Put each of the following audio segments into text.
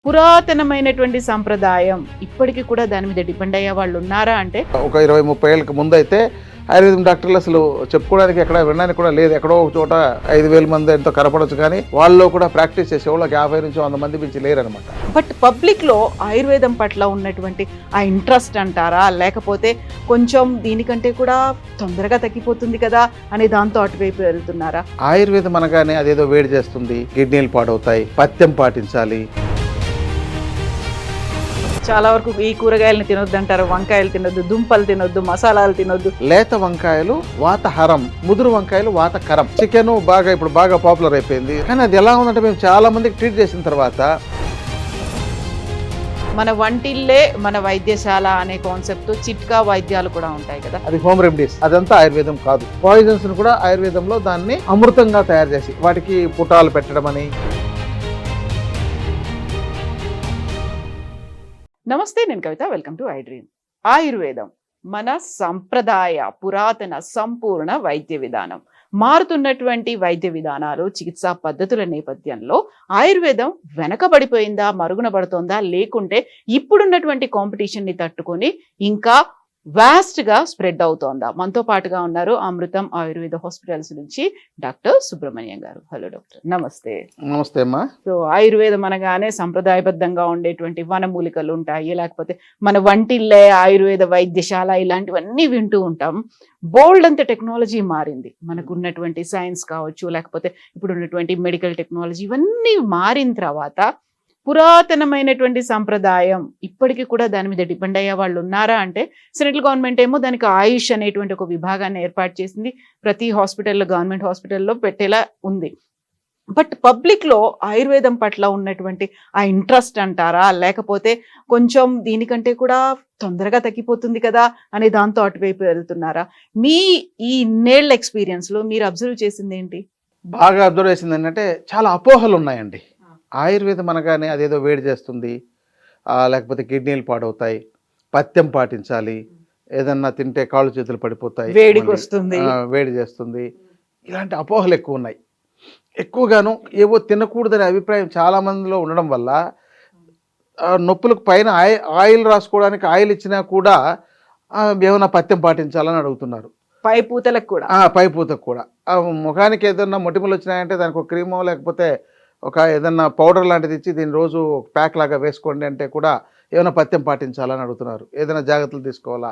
పురాతనమైనటువంటి సంప్రదాయం ఇప్పటికీ కూడా దాని మీద డిపెండ్ అయ్యే వాళ్ళు ఉన్నారా అంటే ఒక 20-30 ఏళ్ళకి ముందు అయితే ఆయుర్వేదం డాక్టర్లు అసలు చెప్పుకోవడానికి ఎక్కడ వినడానికి కూడా లేదు. ఎక్కడో ఒక చోట 5,000 మంది ఎంతో కనపడవచ్చు, కానీ వాళ్ళు కూడా ప్రాక్టీస్ చేసే వాళ్ళకి 50 నుంచి 100 మంది మించి లేరనమాట. బట్ పబ్లిక్ లో ఆయుర్వేదం పట్ల ఉన్నటువంటి ఆ ఇంట్రెస్ట్ అంటారా, లేకపోతే కొంచెం దీనికంటే కూడా తొందరగా తగ్గిపోతుంది కదా అనే దాంతో అటువైపు వెళ్తున్నారా? ఆయుర్వేదం అనగానే అదేదో వేడి చేస్తుంది, కిడ్నీలు పాడవుతాయి, పథ్యం పాటించాలి. చాలా వరకు ఈ కూరగాయలను తినొద్దు అంటారు, వంకాయలు తినొద్దు, దుంపలు తినొద్దు, మసాలాలు తినొద్దు. లేత వంకాయలు వాతహరం, ముదురు వంకాయలు వాతకరం. చికెన్ ఇప్పుడు బాగా పాపులర్ అయిపోయింది, కానీ అది ఎలా ఉందంటే మేము చాలా మందికి ట్రీట్ చేసిన తర్వాత మన వంటిల్లే మన వైద్యశాల అనే కాన్సెప్ట్, చిట్కా వైద్యాలు కూడా ఉంటాయి కదా, అది హోమ్ రెమెడీస్, అదంతా ఆయుర్వేదం కాదు. పాయిజన్స్ ను కూడా ఆయుర్వేదంలో దాన్ని అమృతంగా తయారు చేసి వాటికి పుటాలు పెట్టడం అని. నమస్తే, నేను కవిత. Welcome to iDream. ఆయుర్వేదం మన సంప్రదాయ పురాతన సంపూర్ణ వైద్య విధానం. మారుతున్నటువంటి వైద్య విధానాలు, చికిత్సా పద్ధతుల నేపథ్యంలో ఆయుర్వేదం వెనకబడిపోయిందా, మరుగున పడుతోందా, లేకుంటే ఇప్పుడున్నటువంటి కాంపిటీషన్ని తట్టుకొని ఇంకా వాస్ట్గా స్ప్రెడ్ అవుతోందా? మనతో పాటుగా ఉన్నారు అమృతం ఆయుర్వేద హాస్పిటల్స్ నుంచి డాక్టర్ సుబ్రహ్మణ్యం గారు. హలో డాక్టర్, నమస్తే. నమస్తే అమ్మా. సో ఆయుర్వేదం అనగానే సంప్రదాయబద్ధంగా ఉండేటువంటి వనమూలికలు ఉంటాయి, లేకపోతే మన వంటిల్లే ఆయుర్వేద వైద్యశాల, ఇలాంటివన్నీ వింటూ ఉంటాం. బోల్డ్ అంత టెక్నాలజీ మారింది, మనకు ఉన్నటువంటి సైన్స్ కావచ్చు, లేకపోతే ఇప్పుడు ఉన్నటువంటి మెడికల్ టెక్నాలజీ, ఇవన్నీ మారిన తర్వాత పురాతనమైనటువంటి సంప్రదాయం ఇప్పటికీ కూడా దాని మీద డిపెండ్ అయ్యే వాళ్ళు ఉన్నారా అంటే సెంట్రల్ గవర్నమెంట్ ఏమో దానికి ఆయుష్ అనేటువంటి ఒక విభాగాన్ని ఏర్పాటు చేసింది, ప్రతి హాస్పిటల్లో, గవర్నమెంట్ హాస్పిటల్లో పెట్టేలా ఉంది. బట్ పబ్లిక్లో ఆయుర్వేదం పట్ల ఉన్నటువంటి ఆ ఇంట్రెస్ట్ అంటారా, లేకపోతే కొంచెం దీనికంటే కూడా తొందరగా తగ్గిపోతుంది కదా అనే దాంతో అటువైపు వెళ్తున్నారా? మీ ఈ ఇన్నేళ్ల ఎక్స్పీరియన్స్లో మీరు అబ్జర్వ్ చేసింది ఏంటి? బాగా అబ్జర్వ్ చేసింది ఏంటంటే చాలా అపోహలు ఉన్నాయండి. ఆయుర్వేదం అనగానే అదేదో వేడి చేస్తుంది, లేకపోతే కిడ్నీలు పాడవుతాయి, పథ్యం పాటించాలి, ఏదన్నా తింటే కాళ్ళు చేతులు పడిపోతాయి, వేడికి వస్తుంది, వేడి చేస్తుంది, ఇలాంటి అపోహలు ఎక్కువ ఉన్నాయి. ఎక్కువగాను ఏవో తినకూడదనే అభిప్రాయం చాలా మందిలో ఉండడం వల్ల నొప్పులకు పైన ఆయిల్ రాసుకోవడానికి ఆయిల్ ఇచ్చినా కూడా ఏమైనా పథ్యం పాటించాలని అడుగుతున్నారు. పైపూతలకు కూడా, పైపూతకు కూడా. ముఖానికి ఏదన్నా మొటిమలు వచ్చినాయంటే దానికి ఒక క్రీమో లేకపోతే ఒక ఏదన్నా పౌడర్ లాంటిది ఇచ్చి దీన్ని రోజు ఒక ప్యాక్ లాగా వేసుకోండి అంటే కూడా ఏమైనా పథ్యం పాటించాలని అడుగుతున్నారు. ఏదైనా జాగ్రత్తలు తీసుకోవాలా,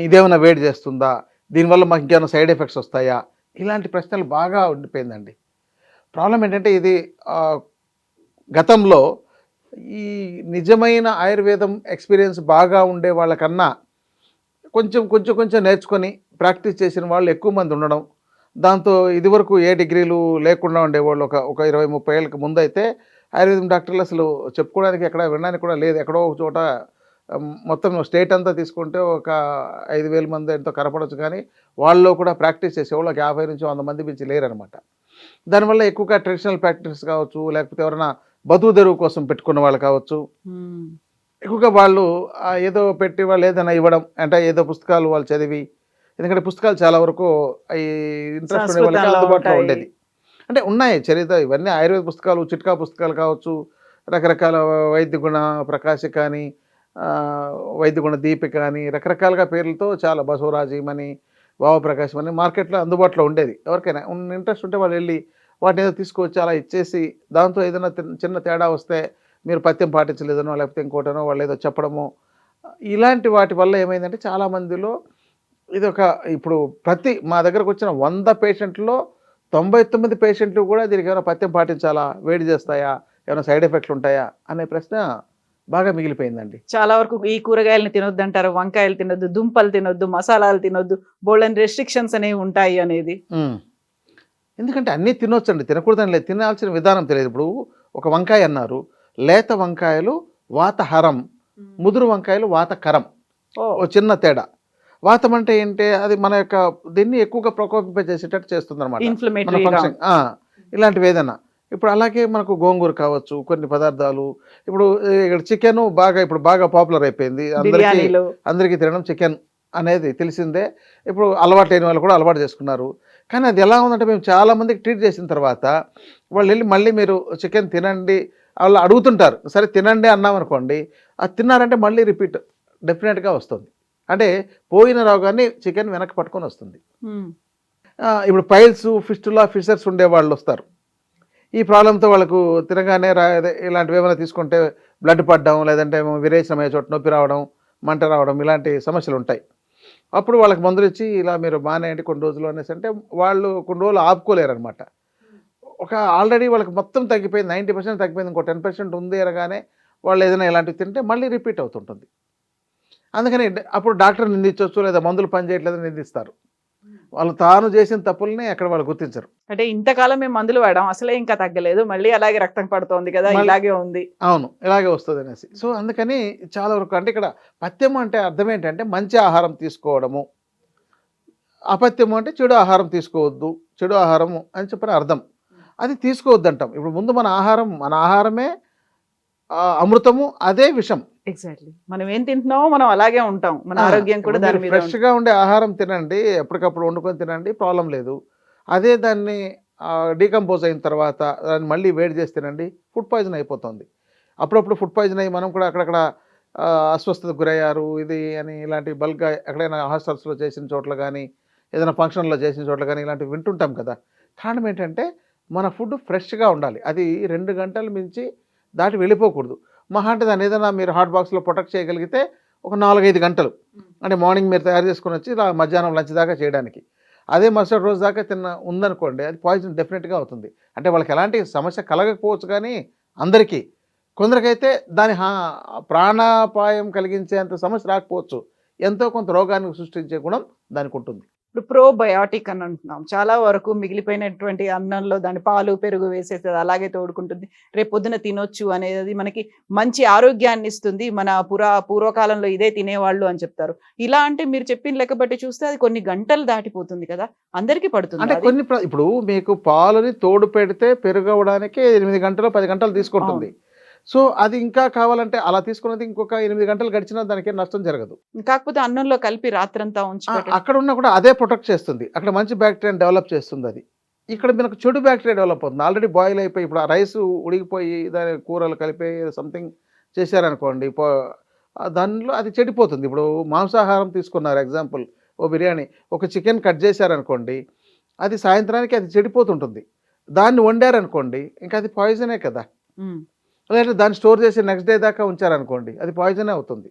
ఇదేమైనా వేడి చేస్తుందా, దీనివల్ల మాకు ఇంకేమైనా సైడ్ ఎఫెక్ట్స్ వస్తాయా, ఇలాంటి ప్రశ్నలు బాగా ఉండిపోయిందండి. ప్రాబ్లం ఏంటంటే ఇది గతంలో ఈ నిజమైన ఆయుర్వేదం ఎక్స్పీరియన్స్ బాగా ఉండే వాళ్ళకన్నా కొంచెం నేర్చుకొని ప్రాక్టీస్ చేసిన వాళ్ళు ఎక్కువ మంది ఉండడం, దాంతో ఇదివరకు ఏ డిగ్రీలు లేకుండా ఉండేవాళ్ళు ఒక 20-30 ఏళ్ళకి ముందు అయితే ఆయుర్వేదం డాక్టర్లు అసలు చెప్పుకోవడానికి ఎక్కడ వినడానికి కూడా లేదు. ఎక్కడో ఒక చోట మొత్తం స్టేట్ అంతా తీసుకుంటే ఒక 5,000 మంది ఎంతో కనపడవచ్చు, కానీ వాళ్ళు కూడా ప్రాక్టీస్ చేసేవాళ్ళు 50 నుంచి 100 మంది మించి లేరనమాట. దానివల్ల ఎక్కువగా ట్రెడిషనల్ ప్రాక్టీస్ కావచ్చు, లేకపోతే ఎవరైనా బతుకు తెరువు కోసం పెట్టుకున్న వాళ్ళు కావచ్చు, ఎక్కువగా వాళ్ళు ఏదో పెట్టి వాళ్ళు ఏదైనా ఇవ్వడం అంటే ఏదో పుస్తకాలు వాళ్ళు చదివి, ఎందుకంటే పుస్తకాలు చాలా వరకు ఈ ఇంట్రెస్ట్ ఉండే వాళ్ళకి అందుబాటులో ఉండేది. అంటే ఉన్నాయి చరిత్ర, ఇవన్నీ ఆయుర్వేద పుస్తకాలు, చిట్కా పుస్తకాలు కావచ్చు, రకరకాల వైద్యగుణ ప్రకాశ కానీ, వైద్యగుణ దీపిక అని రకరకాలుగా పేర్లతో చాలా బసవరాజీమని, భావప్రకాశం అని మార్కెట్లో అందుబాటులో ఉండేది. ఎవరికైనా ఇంట్రెస్ట్ ఉంటే వాళ్ళు వెళ్ళి వాటిని ఏదో తీసుకొచ్చి అలా ఇచ్చేసి, దాంతో ఏదైనా చిన్న తేడా వస్తే మీరు పథ్యం పాటించలేదనో లేకపోతే ఇంకోటనో వాళ్ళు ఏదో చెప్పడము, ఇలాంటి వాటి వల్ల ఏమైందంటే చాలామందిలో ఇది ఇప్పుడు మా దగ్గరకు వచ్చిన 100 పేషెంట్లో 99 పేషెంట్లు కూడా దీనికి ఏమైనా పథ్యం పాటించాలా, వేడి చేస్తాయా, ఏమైనా సైడ్ ఎఫెక్ట్లు ఉంటాయా అనే ప్రశ్న బాగా మిగిలిపోయిందండి. చాలా వరకు ఈ కూరగాయలను తినొద్దు అంటారు, వంకాయలు తినొద్దు, దుంపలు తినొద్దు, మసాలాలు తినొద్దు, బోల్డెన్ రెస్ట్రిక్షన్స్ అనేవి ఉంటాయి అనేది. ఎందుకంటే అన్నీ తినొచ్చండి, తినకూడదని లేదు, తినాల్సిన విధానం తెలియదు. ఇప్పుడు ఒక వంకాయ అన్నారు, లేత వంకాయలు వాతహరం, ముదురు వంకాయలు వాతకరం, ఓ చిన్న తేడా. వాతం అంటే ఏంటి, అది మన యొక్క దీన్ని ఎక్కువగా ప్రకోపింపజేసేటట్టు చేస్తుంది అనమాట, ఇలాంటివి ఏదైనా. ఇప్పుడు అలాగే మనకు గోంగూర కావచ్చు, కొన్ని పదార్థాలు, ఇప్పుడు ఇక్కడ చికెన్ ఇప్పుడు బాగా పాపులర్ అయిపోయింది, అందరికీ తినడం చికెన్ అనేది తెలిసిందే. ఇప్పుడు అలవాటు అయిన వాళ్ళు కూడా అలవాటు చేసుకున్నారు, కానీ అది ఎలా ఉందంటే మేము చాలామందికి ట్రీట్ చేసిన తర్వాత వాళ్ళు వెళ్ళి మళ్ళీ మీరు చికెన్ తినండి వాళ్ళు అడుగుతుంటారు. సరే తినండి అన్నాం అనుకోండి, అది తిన్నారంటే మళ్ళీ రిపీట్ డెఫినెట్గా వస్తుంది. అంటే పోయిన రోగాన్ని చికెన్ వెనక్కి పట్టుకొని వస్తుంది. ఇప్పుడు పైల్స్, ఫిస్టులా, ఫిషర్స్ ఉండే వాళ్ళు వస్తారు. ఈ ప్రాబ్లంతో వాళ్ళకు తినగానే ఇలాంటివి ఏమైనా తీసుకుంటే బ్లడ్ పడడం, లేదంటే విరేచనమయ్యే చోట నొప్పి రావడం, మంట రావడం, ఇలాంటి సమస్యలు ఉంటాయి. అప్పుడు వాళ్ళకి మందులు ఇచ్చి ఇలా మీరు మానేయండి కొన్ని రోజులు అనేసి అంటే వాళ్ళు కొన్ని రోజులు ఆపుకోలేరు అనమాట. ఒక ఆల్రెడీ వాళ్ళకి మొత్తం తగ్గిపోయింది, 90% తగ్గిపోయింది, ఇంకో 10% ఉంది అనగానే వాళ్ళు ఏదైనా ఇలాంటివి తింటే మళ్ళీ రిపీట్ అవుతుంటుంది. అందుకని అప్పుడు డాక్టర్ నిందించవచ్చు, లేదా మందులు పనిచేయట్లేదని నిందిస్తారు. వాళ్ళు తాను చేసిన తప్పుల్ని అక్కడ వాళ్ళు గుర్తించరు. అంటే ఇంతకాలం మేము మందులు వాడాం, అసలే ఇంకా తగ్గలేదు, మళ్ళీ అలాగే రక్తం పడుతోంది కదా, ఇలాగే ఉంది. అవును, ఇలాగే వస్తుంది అనేసి. సో అందుకని చాలా వరకు అంటే ఇక్కడ పథ్యము అంటే అర్థం ఏంటంటే మంచి ఆహారం తీసుకోవడము, అపథ్యము అంటే చెడు ఆహారం తీసుకోవద్దు, చెడు ఆహారము అని చెప్పిన అర్థం. అది తీసుకోవద్దు అంటాం. ఇప్పుడు ముందు మన ఆహారమే అమృతము, అదే విషం. ఎగ్జాక్ట్లీ, మనం ఏం తింటున్నామో మనం అలాగే ఉంటాం, మన ఆరోగ్యం కూడా దాని మీద ఫ్రెష్గా ఉండే ఆహారం తినండి, ఎప్పటికప్పుడు వండుకొని తినండి, ప్రాబ్లం లేదు. అదే దాన్ని డీకంపోజ్ అయిన తర్వాత దాన్ని మళ్ళీ వేడి చేసి తినండి, ఫుడ్ పాయిజన్ అయిపోతుంది. అప్పుడప్పుడు ఫుడ్ పాయిజన్ అయ్యి మనం కూడా అక్కడక్కడ అస్వస్థతకు గురయ్యారు ఇది అని ఇలాంటి బల్క్గా ఎక్కడైనా హాస్టల్స్లో చేసిన చోట్ల కానీ, ఏదైనా ఫంక్షన్లో చేసిన చోట్ల కానీ ఇలాంటివి వింటుంటాం కదా. కారణం ఏంటంటే మన ఫుడ్ ఫ్రెష్గా ఉండాలి. అది 2 గంటల మించి దాటి వెళ్ళిపోకూడదు. మహా అంటే దాన్ని ఏదైనా మీరు హాట్ బాక్స్లో ప్రొటెక్ట్ చేయగలిగితే ఒక 4-5 గంటలు, అంటే మార్నింగ్ మీరు తయారు చేసుకొని వచ్చి మధ్యాహ్నం లంచ్ దాకా చేయడానికి. అదే మరుసటి రోజు దాకా ఉందనుకోండి, అది పాయిజన్ డెఫినెట్గా అవుతుంది. అంటే వాళ్ళకి ఎలాంటి సమస్య కలగకపోవచ్చు, కానీ అందరికీ కొందరికైతే దాని ప్రాణాపాయం కలిగించేంత సమస్య రాకపోవచ్చు, ఎంతో కొంత రోగాన్ని సృష్టించే గుణం దానికి ఉంటుంది. ఇప్పుడు ప్రోబయాటిక్ అని అంటున్నాం, చాలా వరకు మిగిలిపోయినటువంటి అన్నంలో దాని పాలు పెరుగు వేసేసి అలాగే తోడుకుంటుంది, రేపు పొద్దున తినొచ్చు అనేది మనకి మంచి ఆరోగ్యాన్ని ఇస్తుంది, మన పూర్వకాలంలో ఇదే తినేవాళ్ళు అని చెప్తారు. ఇలా అంటే మీరు చెప్పిన లెక్క బట్టి చూస్తే అది కొన్ని గంటలు దాటిపోతుంది కదా, అందరికీ పడుతుంది అంటే అది? ఇప్పుడు మీకు పాలని తోడు పెడితే పెరుగు అవ్వడానికి 8 గంటలు 10 గంటలు తీసుకుంటుంది. సో అది ఇంకా కావాలంటే అలా తీసుకున్నది ఇంకొక 8 గంటలు గడిచినా దానికి నష్టం జరగదు. కాకపోతే అన్నంలో కలిపి రాత్రంతా ఉంచి అక్కడ ఉన్నా కూడా అదే ప్రొటెక్ట్ చేస్తుంది, అక్కడ మంచి బ్యాక్టీరియాని డెవలప్ చేస్తుంది. అది ఇక్కడ మనకు చెడు బ్యాక్టీరియా డెవలప్ అవుతుంది. ఆల్రెడీ బాయిల్ అయిపోయి ఇప్పుడు ఆ రైస్ ఉడికిపోయి దాని కూరలు కలిపి సంథింగ్ చేశారనుకోండి, దానిలో అది చెడిపోతుంది. ఇప్పుడు మాంసాహారం తీసుకున్నారు ఎగ్జాంపుల్, ఓ బిర్యానీ, ఒక చికెన్ కట్ చేశారనుకోండి, అది సాయంత్రానికి అది చెడిపోతుంటుంది. దాన్ని వండారనుకోండి, ఇంకా అది పాయిజనే కదా. లేదంటే దాన్ని స్టోర్ చేసి నెక్స్ట్ డే దాకా ఉంచారనుకోండి, అది పాయిజనే అవుతుంది.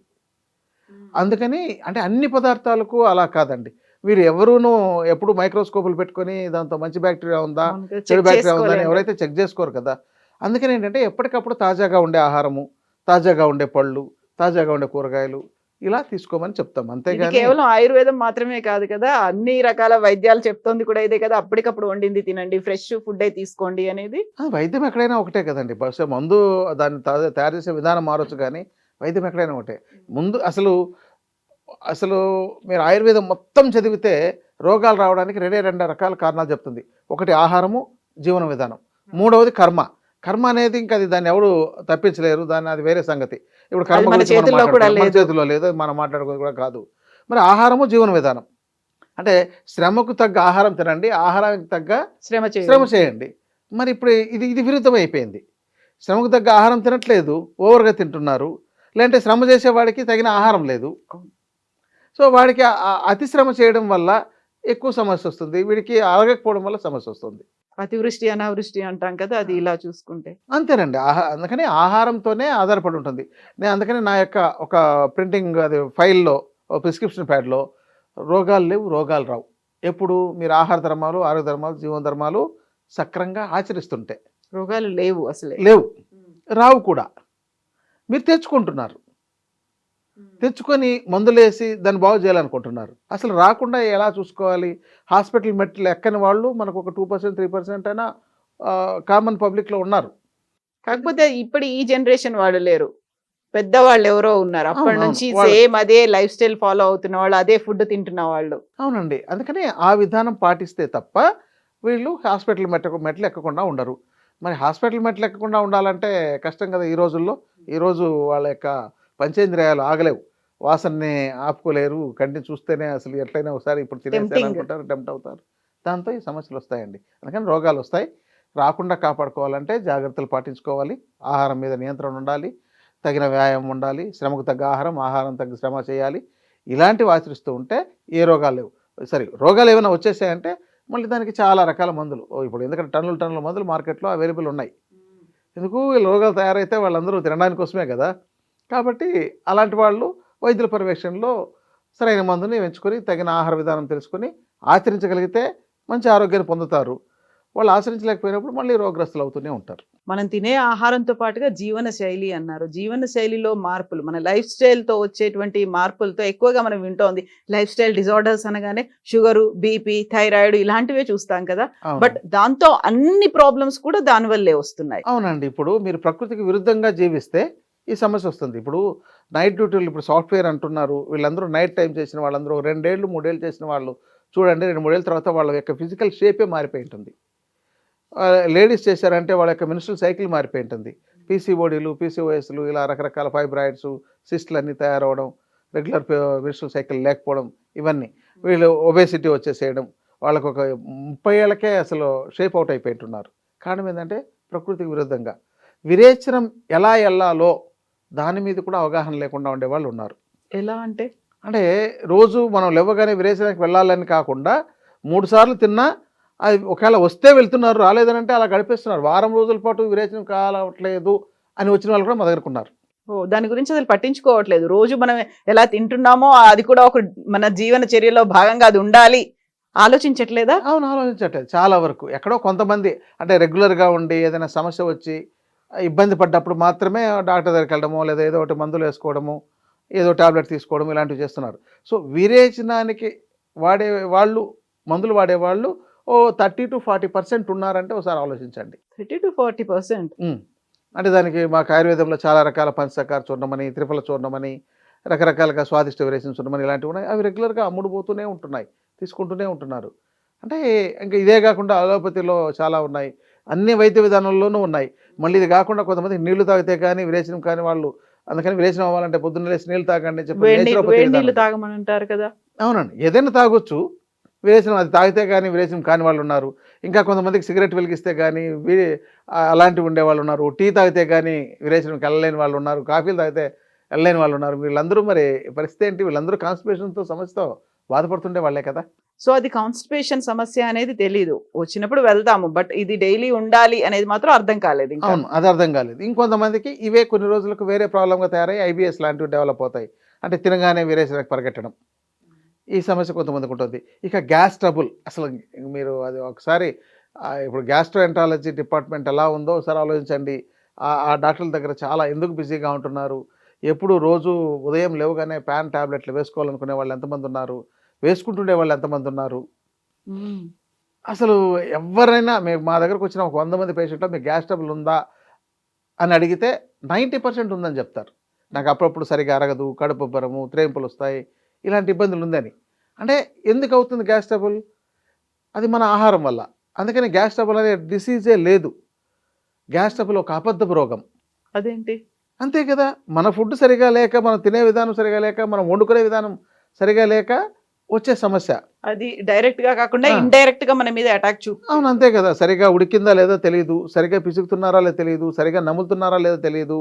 అందుకని అంటే అన్ని పదార్థాలకు అలా కాదండి. మీరు ఎవరూనూ ఎప్పుడు మైక్రోస్కోపులు పెట్టుకొని దాంతో మంచి బ్యాక్టీరియా ఉందా, చెడు బ్యాక్టీరియా ఉందా అని ఎవరైతే చెక్ చేసుకోరు కదా. అందుకని ఏంటంటే ఎప్పటికప్పుడు తాజాగా ఉండే ఆహారము, తాజాగా ఉండే పళ్ళు, తాజాగా ఉండే కూరగాయలు ఇలా తీసుకోమని చెప్తాం. అంతేగాని కేవలం ఆయుర్వేదం మాత్రమే కాదు కదా, అన్ని రకాల వైద్యాలు చెప్తోంది కూడా ఇదే కదా, అప్పటికప్పుడు వండింది తినండి, ఫ్రెష్ ఫుడ్ తీసుకోండి అనేది. వైద్యం ఎక్కడైనా ఒకటే కదండి. బహుశా మందు దాన్ని తయారు చేసే విధానం మారొచ్చు, కానీ వైద్యం ఎక్కడైనా ఒకటే. ముందు అసలు మీరు ఆయుర్వేదం మొత్తం చదివితే రోగాలు రావడానికి 2 రకాల కారణాలు చెప్తుంది. ఒకటి ఆహారము, జీవన విధానం. మూడవది కర్మ. కర్మ అనేది ఇంకా అది దాన్ని ఎవరు తప్పించలేరు, దాన్ని అది వేరే సంగతి. ఇప్పుడు కర్మ మన చేతుల్లో లేదు, మనం మాట్లాడుకోవడం కూడా కాదు. మరి ఆహారము, జీవన విధానం అంటే శ్రమకు తగ్గ ఆహారం తినండి, ఆహారానికి తగ్గ శ్రమ చేయండి. మరి ఇప్పుడు ఇది విరుద్ధం అయిపోయింది. శ్రమకు తగ్గ ఆహారం తినట్లేదు, ఓవర్గా తింటున్నారు. లేదంటే శ్రమ చేసేవాడికి తగిన ఆహారం లేదు. సో వాడికి అతి శ్రమ చేయడం వల్ల ఎక్కువ సమస్య వస్తుంది, వీడికి అరగకపోవడం వల్ల సమస్య వస్తుంది. అతివృష్టి అనావృష్టి అంటాం కదా, అది ఇలా చూసుకుంటే అంతేనండి. అందుకని ఆహారంతోనే ఆధారపడి ఉంటుంది. నేను అందుకని నా యొక్క ఒక ప్రింటింగ్ అది ఫైల్లో, ప్రిస్క్రిప్షన్ ప్యాడ్లో రోగాలు లేవు, రోగాలు రావు. ఎప్పుడు మీరు ఆహార ధర్మాలు, ఆరోగ్య ధర్మాలు, జీవన ధర్మాలు సక్రంగా ఆచరిస్తుంటే రోగాలు లేవు, అసలే లేవు, రావు కూడా. మీరు తెచ్చుకుంటున్నారు, తెచ్చుకొని మందులేసి దాన్ని బాగు చేయాలనుకుంటున్నారు. అసలు రాకుండా ఎలా చూసుకోవాలి? హాస్పిటల్ మెట్లు ఎక్కని వాళ్ళు మనకు ఒక 2% 3% అయినా కామన్ పబ్లిక్లో ఉన్నారు. కాకపోతే ఇప్పుడు ఈ జనరేషన్ వాళ్ళు లేరు, పెద్దవాళ్ళు ఎవరో ఉన్నారు, అప్పటి నుంచి సేమ్ అదే లైఫ్ స్టైల్ ఫాలో అవుతున్న వాళ్ళు, అదే ఫుడ్ తింటున్న వాళ్ళు. అవునండి, అందుకని ఆ విధానం పాటిస్తే తప్ప వీళ్ళు హాస్పిటల్ మెట్లు ఎక్కకుండా ఉండరు. మరి హాస్పిటల్ మెట్లు ఎక్కకుండా ఉండాలంటే కష్టం కదా ఈ రోజుల్లో. ఈరోజు వాళ్ళ యొక్క పంచేంద్రియాలు ఆగలేవు, వాసనని ఆపుకోలేరు, కంటిని చూస్తేనే అసలు ఎట్లయినా ఒకసారి ఇప్పుడు తినేసేయాలనుకుంటారు, టెంప్ట్ అవుతారు. దాంతో ఈ సమస్యలు వస్తాయండి. అందుకని రోగాలు వస్తాయి. రాకుండా కాపాడుకోవాలంటే జాగ్రత్తలు పాటించుకోవాలి. ఆహారం మీద నియంత్రణ ఉండాలి. తగిన వ్యాయామం ఉండాలి. శ్రమకు తగ్గ ఆహారం, ఆహారం తగ్గ శ్రమ చేయాలి. ఇలాంటివి ఆచరిస్తూ ఉంటే ఏ రోగాలు లేవు. సరే రోగాలు ఏమైనా వచ్చేసాయంటే మళ్ళీ దానికి చాలా రకాల మందులు ఇప్పుడు ఎందుకంటే టన్నుల మందులు మార్కెట్లో అవైలబుల్ ఉన్నాయి. ఎందుకు వీళ్ళు రోగాలు తయారైతే వాళ్ళందరూ తినడానికి కోసమే కదా. కాబట్టి అలాంటి వాళ్ళు వైద్యుల పర్యవేక్షణలో సరైన మందుని ఎంచుకొని తగిన ఆహార విధానం తెలుసుకొని ఆచరించగలిగితే మంచి ఆరోగ్యాన్ని పొందుతారు. వాళ్ళు ఆచరించలేకపోయినప్పుడు మళ్ళీ రోగగ్రస్తులు అవుతూనే ఉంటారు. మనం తినే ఆహారంతో పాటుగా జీవన శైలి అన్నారు. జీవన శైలిలో మార్పులు, మన లైఫ్ స్టైల్తో వచ్చేటువంటి మార్పులతో ఎక్కువగా మనం వింటోంది లైఫ్ స్టైల్ డిజార్డర్స్ అనగానే షుగరు, బీపీ, థైరాయిడ్ ఇలాంటివే చూస్తాం కదా. బట్ దాంతో అన్ని ప్రాబ్లమ్స్ కూడా దానివల్లే వస్తున్నాయి. అవునండి. ఇప్పుడు మీరు ప్రకృతికి విరుద్ధంగా జీవిస్తే ఈ సమస్య వస్తుంది. ఇప్పుడు నైట్ డ్యూటీలు ఇప్పుడు సాఫ్ట్వేర్ అంటున్నారు. వీళ్ళందరూ నైట్ టైం చేసిన వాళ్ళందరూ 2 ఏళ్ళు 3 ఏళ్ళు చేసిన వాళ్ళు చూడండి 2-3 ఏళ్ళ తర్వాత వాళ్ళ యొక్క ఫిజికల్ షేపే మారిపోయి ఉంటుంది. లేడీస్ చేశారంటే వాళ్ళ యొక్క మెన్స్ట్రువల్ సైకిల్ మారిపోయి ఉంటుంది. పీసీఓడీలు, పీసీఓఎస్లు ఇలా రకరకాల ఫైబ్రాయిడ్స్, సిస్టులు అన్నీ తయారవడం, రెగ్యులర్ మెన్స్ట్రువల్ సైకిల్ లేకపోవడం, ఇవన్నీ వీళ్ళు ఒబేసిటీ వచ్చేసేయడం, వాళ్ళకు ఒక 30 ఏళ్ళకే అసలు షేప్ అవుట్ అయిపోయింటున్నారు. కారణం ఏంటంటే ప్రకృతికి విరుద్ధంగా విరేచనం ఎలా వెళ్ళాలో దాని మీద కూడా అవగాహన లేకుండా ఉండేవాళ్ళు ఉన్నారు. ఎలా అంటే రోజు మనం లేవగానే విరేచనానికి వెళ్ళాలని కాకుండా 3 సార్లు తిన్నా అది ఒకవేళ వస్తే వెళ్తున్నారు, రాలేదనంటే అలా గడిపేస్తున్నారు. వారం రోజుల పాటు విరేచనం కావట్లేదు అని వచ్చిన వాళ్ళు కూడా మా దగ్గరకు ఉన్నారు. దాని గురించి అసలు పట్టించుకోవట్లేదు. రోజు మనం ఎలా తింటున్నామో అది కూడా ఒక మన జీవన చర్యలో భాగంగా అది ఉండాలి ఆలోచించట్లేదా? అవును, ఆలోచించట్లేదు. చాలా వరకు ఎక్కడో కొంతమంది అంటే రెగ్యులర్గా ఉండి ఏదైనా సమస్య వచ్చి ఇబ్బంది పడ్డప్పుడు మాత్రమే డాక్టర్ దగ్గరికి వెళ్ళడమో లేదా ఏదో ఒకటి మందులు వేసుకోవడము, ఏదో టాబ్లెట్ తీసుకోవడం ఇలాంటివి చేస్తున్నారు. సో విరేచనానికి వాళ్ళు మందులు వాడేవాళ్ళు 30-40% ఉన్నారంటే ఒకసారి ఆలోచించండి. 30-40%. అంటే దానికి మాకు ఆయుర్వేదంలో చాలా రకాల పంచసకార చూర్ణమని, త్రిఫల చూర్ణమని, రకరకాలుగా స్వాదిష్ట విరేచన చూర్ణమని ఇలాంటివి ఉన్నాయి. అవి రెగ్యులర్గా అమ్ముడుపోతూనే ఉంటున్నాయి, తీసుకుంటూనే ఉంటున్నారు. అంటే ఇంకా ఇదే కాకుండా అలోపతిలో చాలా ఉన్నాయి, అన్ని వైద్య విధానంలోనూ ఉన్నాయి. మళ్ళీ ఇది కాకుండా కొంతమంది నీళ్లు తాగితే కానీ విరేచనం కానీ వాళ్ళు అందుకని విరేచనం అవ్వాలంటే పొద్దున్న లేచి నీళ్ళు తాగండి అని చెప్పి నీళ్లు తాగమంటారు కదా. అవునండి, ఏదైనా తాగొచ్చు. విరేచనం అది తాగితే కానీ విరేచనం కాని వాళ్ళు ఉన్నారు. ఇంకా కొంతమందికి సిగరెట్ వెలిగిస్తే కానీ అలాంటివి ఉండే వాళ్ళు ఉన్నారు. టీ తాగితే కానీ విరేచనంకి వెళ్ళలేని వాళ్ళు ఉన్నారు. కాఫీలు తాగితే వెళ్ళలేని వాళ్ళు ఉన్నారు. వీళ్ళందరూ మరి పరిస్థితి ఏంటి? వీళ్ళందరూ కాన్స్టిపేషన్తో సమస్యతో బాధపడుతుండే వాళ్ళే కదా. సో అది కాన్స్టిపేషన్ సమస్య అనేది తెలీదు, వచ్చినప్పుడు వెళ్తాము, బట్ ఇది డైలీ ఉండాలి అనేది మాత్రం అర్థం కాలేదు. అవును, అది అర్థం కాలేదు. ఇంకొంతమందికి ఇవే కొన్ని రోజులకు వేరే ప్రాబ్లంగా తయారై ఐబిఎస్ లాంటివి డెవలప్ అవుతాయి. అంటే తినగానే విరేచనకు పరిగెట్టడం, ఈ సమస్య కొంతమందికి ఉంటుంది. ఇక గ్యాస్ ట్రబుల్, అసలు మీరు అది ఒకసారి ఇప్పుడు గ్యాస్ట్రోఎంట్రాలజీ డిపార్ట్మెంట్ ఎలా ఉందో ఒకసారి ఆలోచించండి. ఆ డాక్టర్ల దగ్గర చాలా ఎందుకు బిజీగా ఉంటున్నారు? ఎప్పుడు రోజు ఉదయం లేవగానే ప్యాన్ ట్యాబ్లెట్లు వేసుకోవాలనుకునే వాళ్ళు ఎంతమంది ఉన్నారు? వేసుకుంటుండే వాళ్ళు ఎంతమంది ఉన్నారు? అసలు ఎవరైనా మా దగ్గరకు వచ్చిన ఒక 100 మంది పేషెంట్లో మీకు గ్యాస్ ట్రబుల్ ఉందా అని అడిగితే 90% ఉందని చెప్తారు. నాకు అప్పుడప్పుడు సరిగా అరగదు, కడుపు ఉబ్బరము, త్రేంపులు వస్తాయి, ఇలాంటి ఇబ్బందులు ఉందని. అంటే ఎందుకు అవుతుంది గ్యాస్ ట్రబుల్? అది మన ఆహారం వల్ల. అందుకని గ్యాస్ ట్రబుల్ అనే డిసీజే లేదు. గ్యాస్ ట్రబుల్ ఒక అబద్ధపు రోగం. అదేంటి? అంతే కదా, మన ఫుడ్ సరిగా లేక, మనం తినే విధానం సరిగా లేక, మనం వండుకునే విధానం సరిగా లేక వచ్చే సమస్య. అది డైరెక్ట్ గా కాకుండా ఇండైరెక్ట్ గా మన మీద అటాక్ అవును, అంతే కదా. సరిగా ఉడికిందా లేదో తెలియదు, సరిగా పిసుకుతున్నారా లేదో తెలియదు, సరిగా నములుతున్నారా లేదో తెలియదు,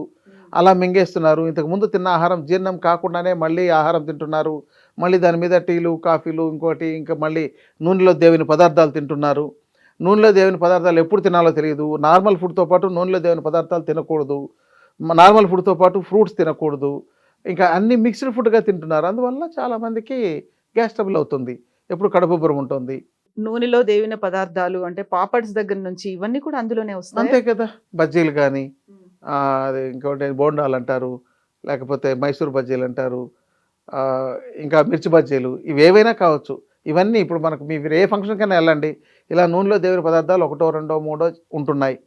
అలా మింగేస్తున్నారు. ఇంతకుముందు తిన్న ఆహారం జీర్ణం కాకుండానే మళ్ళీ ఆహారం తింటున్నారు. మళ్ళీ దాని మీద టీలు, కాఫీలు, ఇంకోటి ఇంకా మళ్ళీ నూనెలో దేవిన పదార్థాలు తింటున్నారు. నూనెలో దేవిన పదార్థాలు ఎప్పుడు తినాలో తెలియదు. నార్మల్ ఫుడ్తో పాటు నూనెలో దేవిన పదార్థాలు తినకూడదు, నార్మల్ ఫుడ్తో పాటు ఫ్రూట్స్ తినకూడదు, ఇంకా అన్ని మిక్స్డ్ ఫుడ్గా తింటున్నారు. అందువల్ల చాలామందికి గ్యాస్ ట్రబుల్ అవుతుంది, ఎప్పుడు కడుపుబ్బరం ఉంటుంది. నూనెలో దేవిన పదార్థాలు అంటే పాపడ్స్ దగ్గర నుంచి ఇవన్నీ కూడా అందులోనే వస్తాయి. అంతే కదా, బజ్జీలు కానీ అది ఇంకోటి బోండాలు అంటారు, లేకపోతే మైసూర్ బజ్జీలు అంటారు, ఇంకా మిర్చి బజ్జీలు, ఇవేవైనా కావచ్చు. ఇవన్నీ ఇప్పుడు మనకు మీరు ఏ ఫంక్షన్కైనా వెళ్ళండి, ఇలా నూనెలో దేవిన పదార్థాలు 1, 2, 3 ఉంటున్నాయి.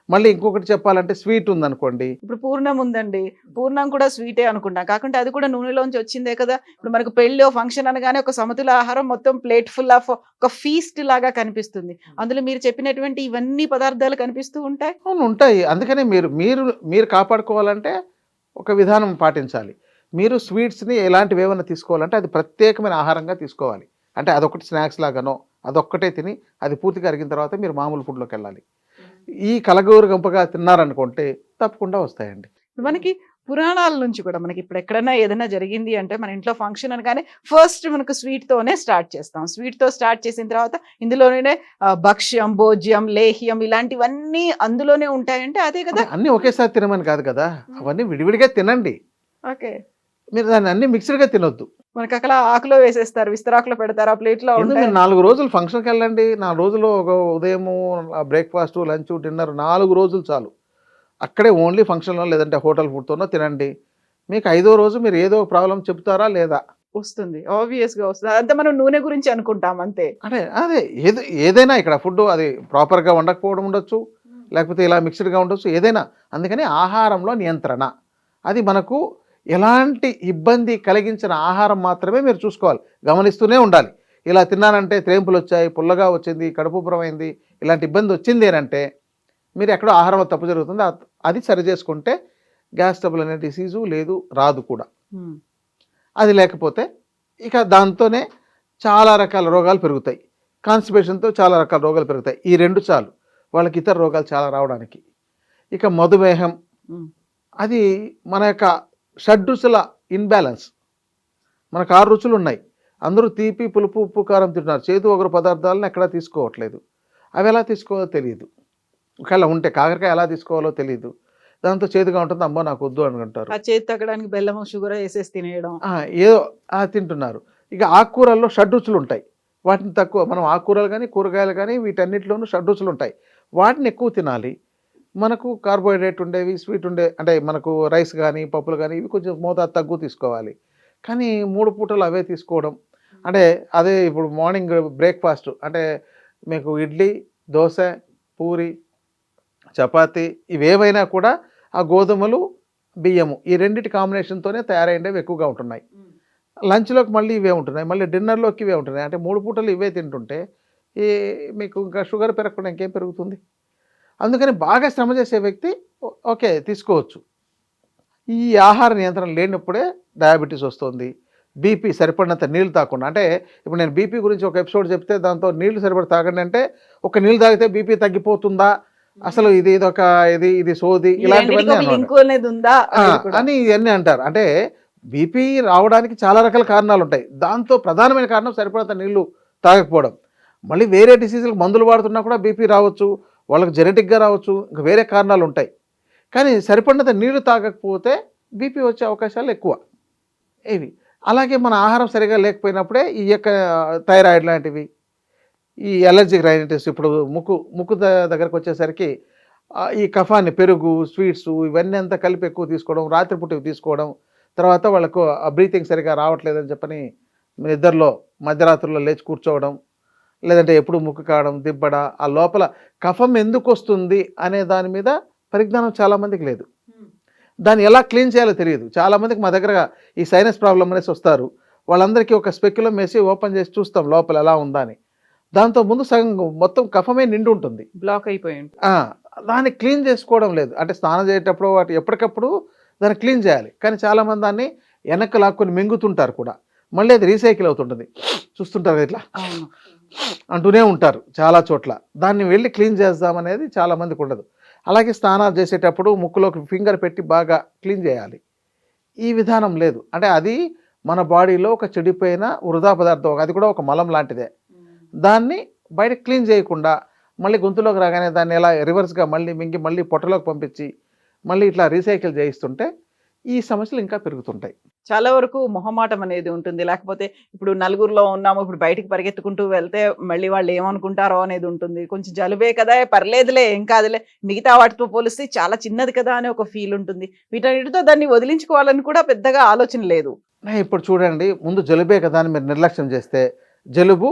మళ్ళీ ఇంకొకటి చెప్పాలంటే స్వీట్ ఉందనుకోండి, ఇప్పుడు పూర్ణం ఉందండి, పూర్ణం కూడా స్వీటే అనుకుంటాం, కాకుంటే అది కూడా నూనెలోంచి వచ్చిందే కదా. ఇప్పుడు మనకు పెళ్ళి ఫంక్షన్ అనగానే ఒక సమతుల ఆహారం మొత్తం ప్లేట్ ఫుల్ ఆఫ్ ఒక ఫీస్ట్ లాగా కనిపిస్తుంది. అందులో మీరు చెప్పినటువంటి ఇవన్నీ పదార్థాలు కనిపిస్తూ ఉంటాయి. అవును, ఉంటాయి. అందుకనే మీరు కాపాడుకోవాలంటే ఒక విధానం పాటించాలి. మీరు స్వీట్స్ని ఎలాంటివి ఏమైనా తీసుకోవాలంటే అది ప్రత్యేకమైన ఆహారంగా తీసుకోవాలి. అంటే అదొకటి స్నాక్స్ లాగానో అదొక్కటే తిని అది పూర్తిగా అరిగిన తర్వాత మీరు మామూలు ఫుడ్లోకి వెళ్ళాలి. ఈ కలగూరు గంపగా తిన్నారనుకుంటే తప్పకుండా వస్తాయండి. మనకి పురాణాల నుంచి కూడా మనకి ఇప్పుడు ఎక్కడైనా ఏదైనా జరిగింది అంటే మన ఇంట్లో ఫంక్షన్ అనగానే ఫస్ట్ మనకు స్వీట్ తోనే స్టార్ట్ చేస్తాం. స్వీట్ తో స్టార్ట్ చేసిన తర్వాత ఇందులోనే భక్ష్యం, భోజ్యం, లేహ్యం ఇలాంటివన్నీ అందులోనే ఉంటాయంటే అదే కదా. అన్నీ ఒకేసారి తినమని కాదు కదా, అవన్నీ విడివిడిగా తినండి. ఓకే. మీరు దాన్ని అన్ని మిక్స్డ్గా తినొద్దు. మనకి అక్కడ ఆకులో వేసేస్తారు, విస్తరాకులో పెడతారు, ఆ ప్లేట్ లో ఎందుకు ఉంటాయి. మీరు 4 రోజులు ఫంక్షన్కి వెళ్ళండి. 4 రోజులు ఒక ఉదయము బ్రేక్ఫాస్ట్, లంచ్, డిన్నర్ 4 రోజులు చాలు. అక్కడే ఓన్లీ ఫంక్షన్లో లేదంటే హోటల్ ఫుడ్తోనో తినండి. మీకు 5వ రోజు మీరు ఏదో ప్రాబ్లం చెప్తారా లేదా? వస్తుంది, ఆబ్వియస్ గా వస్తుంది. అంతే, మనం నూనె గురించి అనుకుంటాం అంతే. అంటే అదే ఏదైనా ఇక్కడ ఫుడ్ అది ప్రాపర్గా వండకపోవడం ఉండొచ్చు, లేకపోతే ఇలా మిక్స్డ్గా ఉండొచ్చు, ఏదైనా. అందుకని ఆహారంలో నియంత్రణ, అది మనకు ఎలాంటి ఇబ్బంది కలిగించిన ఆహారం మాత్రమే మీరు చూసుకోవాలి, గమనిస్తూనే ఉండాలి. ఇలా తిన్నానంటే త్రేంపులు వచ్చాయి, పుల్లగా వచ్చింది, కడుపుబ్బరమైంది, ఇలాంటి ఇబ్బంది వచ్చింది అంటే మీరు ఎక్కడో ఆహారంలో తప్పు జరుగుతుంది. అది సరి చేసుకుంటే గ్యాస్ ట్రబుల్ అనే డిసీజు లేదు, రాదు కూడా. అది లేకపోతే ఇక దాంతోనే చాలా రకాల రోగాలు పెరుగుతాయి. కాన్స్టిపేషన్తో చాలా రకాల రోగాలు పెరుగుతాయి. ఈ 2 చాలు వాళ్ళకి ఇతర రోగాలు చాలా రావడానికి. ఇక మధుమేహం, అది మన యొక్క షడ్రుచుల ఇన్బ్యాలెన్స్. మనకు 6 రుచులు ఉన్నాయి. అందరూ తీపి, పులుపు, ఉప్పు, కారం తింటున్నారు. చేదు ఒగరు పదార్థాలను ఎక్కడా తీసుకోవట్లేదు. అవి ఎలా తీసుకోవాలో తెలియదు. ఒకవేళ ఉంటే కాకరకాయ ఎలా తీసుకోవాలో తెలియదు. దాంతో చేదుగా ఉంటుంది, అమ్మో నాకు వద్దు అని అంటారు. ఆ చేతి తగ్గడానికి బెల్లం, షుగర్ వేసేసి తినేయడం, ఏదో తింటున్నారు. ఇక ఆకుకూరల్లో షడ్రుచులు ఉంటాయి, వాటిని తక్కువ. మనం ఆకుకూరలు కానీ కూరగాయలు కానీ వీటన్నిటిలోనూ షడ్రుచులు ఉంటాయి, వాటిని ఎక్కువ తినాలి. మనకు కార్బోహైడ్రేట్ ఉండేవి, స్వీట్ ఉండే అంటే మనకు రైస్ కానీ పప్పులు కానీ ఇవి కొంచెం మోతాదు తక్కువ తీసుకోవాలి. కానీ 3 పూటలు అవే తీసుకోవడం అంటే అదే ఇప్పుడు మార్నింగ్ బ్రేక్ఫాస్ట్ అంటే మీకు ఇడ్లీ, దోశ, పూరి, చపాతి ఇవేవైనా కూడా ఆ గోధుమలు, బియ్యము ఈ రెండింటి కాంబినేషన్తోనే తయారైనవి ఎక్కువగా ఉంటున్నాయి. లంచ్లోకి మళ్ళీ ఇవే ఉంటున్నాయి, మళ్ళీ డిన్నర్లోకి ఇవే ఉంటున్నాయి. అంటే 3 పూటలు ఇవే తింటుంటే మీకు ఇంకా షుగర్ పెరగకుండా ఇంకేం పెరుగుతుంది? అందుకని బాగా శ్రమ చేసే వ్యక్తి ఓకే తీసుకోవచ్చు. ఈ ఆహార నియంత్రణ లేనప్పుడే డయాబెటీస్ వస్తుంది. బీపీ సరిపడినంత నీళ్ళు తాగకుండా, అంటే ఇప్పుడు నేను బీపీ గురించి ఒక ఎపిసోడ్ చెప్తే దాంతో నీళ్లు సరిపడి తాగండి అంటే ఒక నీళ్ళు తాగితే బీపీ తగ్గిపోతుందా, అసలు ఇది సోది, ఇలాంటివన్నీ అని ఇవన్నీ అంటారు. అంటే బీపీ రావడానికి చాలా రకాల కారణాలు ఉంటాయి. దాంతో ప్రధానమైన కారణం సరిపడంత నీళ్లు తాగకపోవడం. మళ్ళీ వేరే డిసీజులకు మందులు వాడుతున్నా కూడా బీపీ రావచ్చు, వాళ్ళకి జెనెటిక్గా రావచ్చు, ఇంకా వేరే కారణాలు ఉంటాయి. కానీ సరిపడినంత నీళ్లు తాగకపోతే బీపీ వచ్చే అవకాశాలు ఎక్కువ. ఇవి అలాగే మన ఆహారం సరిగా లేకపోయినప్పుడే ఈ యొక్క థైరాయిడ్ లాంటివి, ఈ అలర్జిక్ రైనైటిస్, ఇప్పుడు ముక్కు దగ్గరకు వచ్చేసరికి ఈ కఫాన్ని, పెరుగు, స్వీట్స్ ఇవన్నీ అంతా కలిపి ఎక్కువ తీసుకోవడం, రాత్రిపూట తీసుకోవడం, తర్వాత వాళ్ళకు ఆ బ్రీతింగ్ సరిగా రావట్లేదని చెప్పని నిద్రలో మధ్యరాత్రుల్లో లేచి కూర్చోవడం, లేదంటే ఎప్పుడు ముక్కు కావడం, దిబ్బడ, ఆ లోపల కఫం ఎందుకు వస్తుంది అనే దాని మీద పరిజ్ఞానం చాలామందికి లేదు. దాన్ని ఎలా క్లీన్ చేయాలో తెలియదు. చాలామందికి మా దగ్గర ఈ సైనస్ ప్రాబ్లం అనేసి వస్తారు. వాళ్ళందరికీ ఒక స్పెక్యులం వేసి ఓపెన్ చేసి చూస్తాం లోపల ఎలా ఉందా అని. దాంతో ముందు సగం మొత్తం కఫమే నిండి ఉంటుంది, బ్లాక్ అయిపోయి ఉంటుంది. దాన్ని క్లీన్ చేసుకోవడం లేదు. అంటే స్నానం చేసేటప్పుడు వాటి ఎప్పటికప్పుడు దాన్ని క్లీన్ చేయాలి. కానీ చాలామంది దాన్ని వెనక్కి లాక్కొని మింగుతుంటారు కూడా, మళ్ళీ అది రీసైకిల్ అవుతుంటుంది. చూస్తుంటారు ఇట్లా అంటూనే ఉంటారు చాలా చోట్ల. దాన్ని వెళ్ళి క్లీన్ చేద్దామనేది చాలామందికి ఉండదు. అలాగే స్నానాలు చేసేటప్పుడు ముక్కులోకి ఫింగర్ పెట్టి బాగా క్లీన్ చేయాలి. ఈ విధానం లేదు. అంటే అది మన బాడీలో ఒక చెడిపోయిన వృధా పదార్థం, అది కూడా ఒక మలం లాంటిదే. దాన్ని బయట క్లీన్ చేయకుండా మళ్ళీ గొంతులోకి రాగానే దాన్ని ఎలా రివర్స్గా మళ్ళీ మింగి మళ్ళీ పొట్టలోకి పంపించి మళ్ళీ ఇట్లా రీసైకిల్ చేయిస్తుంటే ఈ సమస్యలు ఇంకా పెరుగుతుంటాయి. చాలా వరకు మొహమాటం అనేది ఉంటుంది. లేకపోతే ఇప్పుడు నలుగురిలో ఉన్నాము, ఇప్పుడు బయటికి పరిగెత్తుకుంటూ వెళ్తే మళ్ళీ వాళ్ళు ఏమనుకుంటారో అనేది ఉంటుంది. కొంచెం జలుబే కదా, పర్లేదులే, ఏం కాదులే, మిగతా వాటితో పోలిస్తే చాలా చిన్నది కదా అనే ఒక ఫీల్ ఉంటుంది. వీటన్నిటితో దాన్ని వదిలించుకోవాలని కూడా పెద్దగా ఆలోచన లేదు. ఇప్పుడు చూడండి, ముందు జలుబే కదా అని మీరు నిర్లక్ష్యం చేస్తే జలుబు